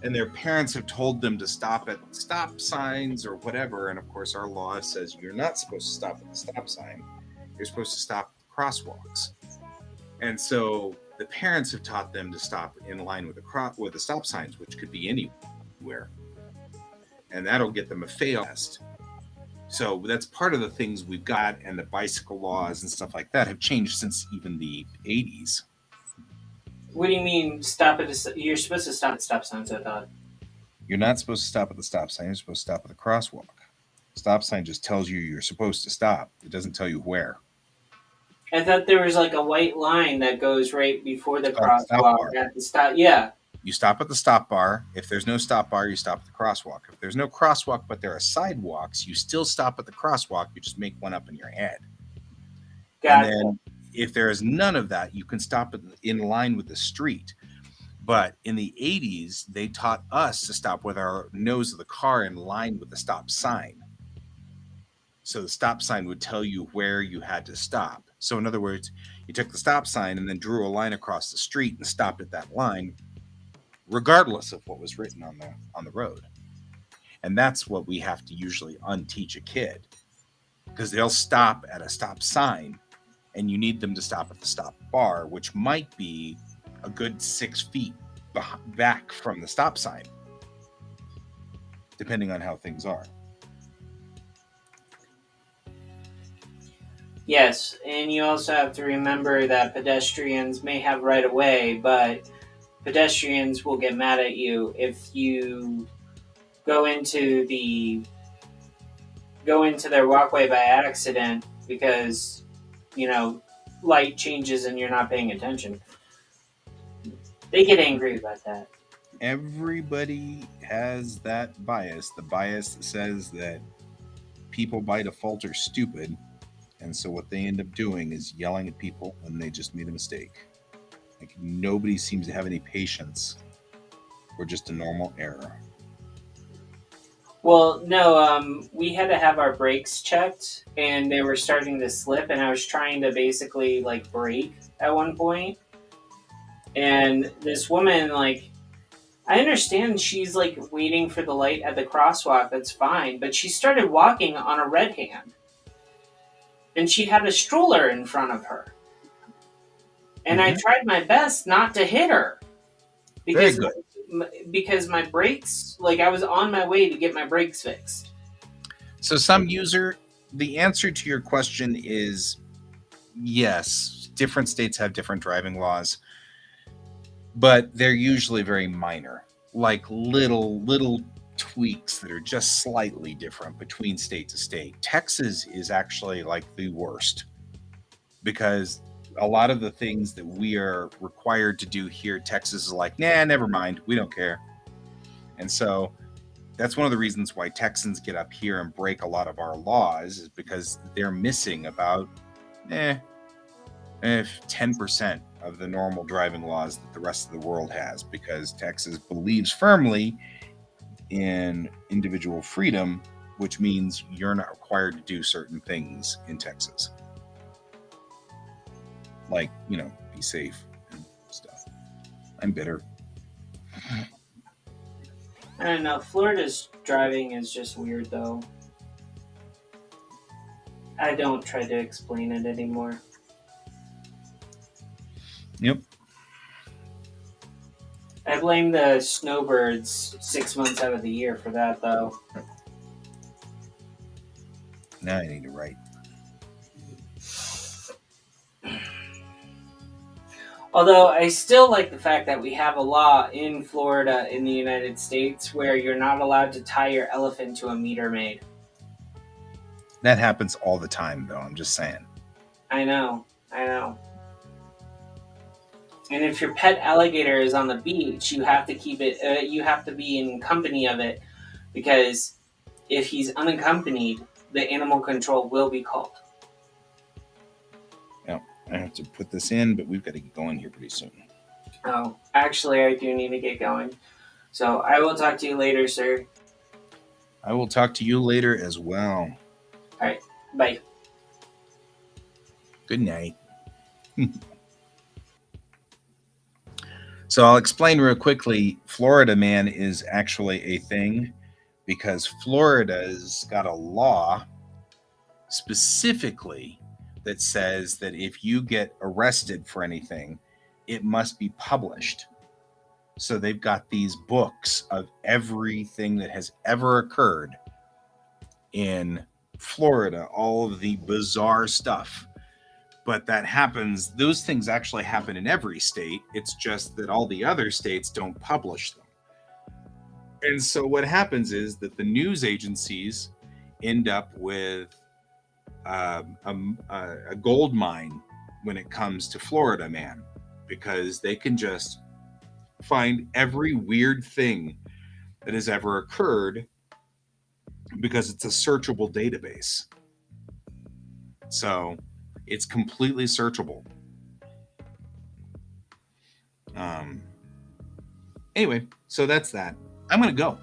A: and their parents have told them to stop at stop signs or whatever. And of course, our law says you're not supposed to stop at the stop sign. You're supposed to stop at crosswalks. And so the parents have taught them to stop in line with the stop signs, which could be anywhere. And that'll get them a fail test. So that's part of the things we've got, and the bicycle laws and stuff like that have changed since even the 80s.
B: What do you mean stop at you're supposed to stop at stop signs, I thought.
A: You're not supposed to stop at the stop sign. You're supposed to stop at the crosswalk. Stop sign just tells you you're supposed to stop. It doesn't tell you where.
B: I thought there was like a white line that goes right before the
A: Stop
B: crosswalk
A: bar.
B: at the stop. Yeah.
A: You stop at the stop bar. If there's no stop bar, you stop at the crosswalk. If there's no crosswalk, but there are sidewalks, you still stop at the crosswalk. You just make one up in your head. And
B: Gotcha.
A: then if there is none of that, you can stop in line with the street. But in the 80s, they taught us to stop with our nose of the car in line with the stop sign. So the stop sign would tell you where you had to stop. So in other words, you took the stop sign and then drew a line across the street and stopped at that line, regardless of what was written on the road. And that's what we have to usually unteach a kid, because they'll stop at a stop sign and you need them to stop at the stop bar, which might be a good 6 feet back from the stop sign, depending on how things are.
B: Yes, and you also have to remember that pedestrians may have right of way, but pedestrians will get mad at you if you go into their walkway by accident because light changes and you're not paying attention. They get angry about that.
A: Everybody has that bias. The bias that says that people by default are stupid, and so what they end up doing is yelling at people when they just made a mistake. Like, nobody seems to have any patience for just a normal error.
B: Well, no, we had to have our brakes checked, and they were starting to slip, and I was trying to basically brake at one point, and this woman I understand she's waiting for the light at the crosswalk. That's fine, but she started walking on a red hand, and she had a stroller in front of her, and I tried my best not to hit her
A: Very
B: because
A: good.
B: because my brakes, I was on my way to get my brakes fixed.
A: So the answer to your question is yes, different states have different driving laws, but they're usually very minor, like little tweaks that are just slightly different between state to state. Texas is actually the worst, because a lot of the things that we are required to do here, Texas is like, nah, never mind, we don't care. And so that's one of the reasons why Texans get up here and break a lot of our laws, is because they're missing about 10% of the normal driving laws that the rest of the world has, because Texas believes firmly in individual freedom, which means you're not required to do certain things in Texas. Like, be safe and stuff. I'm bitter.
B: I don't know. Florida's driving is just weird, though. I don't try to explain it anymore.
A: Yep.
B: I blame the snowbirds 6 months out of the year for that, though.
A: Now I need to write.
B: Although I still like the fact that we have a law in Florida in the United States where you're not allowed to tie your elephant to a meter maid.
A: That happens all the time, though. I'm just saying.
B: I know. And if your pet alligator is on the beach, you have to keep it. You have to be in company of it, because if he's unaccompanied, the animal control will be called.
A: Yeah, I have to put this in, but we've got to get going here pretty soon.
B: Oh, actually, I do need to get going. So I will talk to you later, sir.
A: I will talk to you later as well.
B: All right, bye.
A: Good night. So I'll explain real quickly. Florida Man is actually a thing because Florida's got a law specifically that says that if you get arrested for anything, it must be published. So they've got these books of everything that has ever occurred in Florida, all of the bizarre stuff. But that happens, those things actually happen in every state. It's just that all the other states don't publish them. And so what happens is that the news agencies end up with a gold mine when it comes to Florida Man, because they can just find every weird thing that has ever occurred because it's a searchable database. So it's completely searchable. Anyway, so that's that. I'm going to go.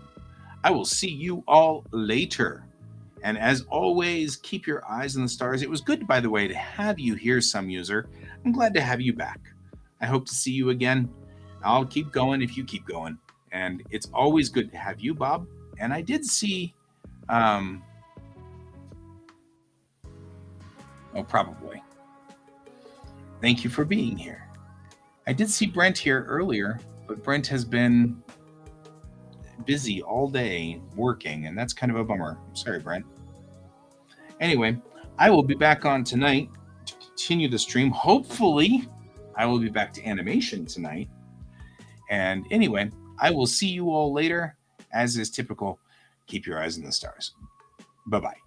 A: I will see you all later. And as always, keep your eyes on the stars. It was good, by the way, to have you here, some user. I'm glad to have you back. I hope to see you again. I'll keep going if you keep going. And it's always good to have you, Bob. And I did see, probably. Thank you for being here. I did see Brent here earlier, but Brent has been busy all day working, and that's kind of a bummer. I'm sorry, Brent. Anyway, I will be back on tonight to continue the stream. Hopefully, I will be back to animation tonight. And anyway, I will see you all later. As is typical, keep your eyes on the stars. Bye-bye.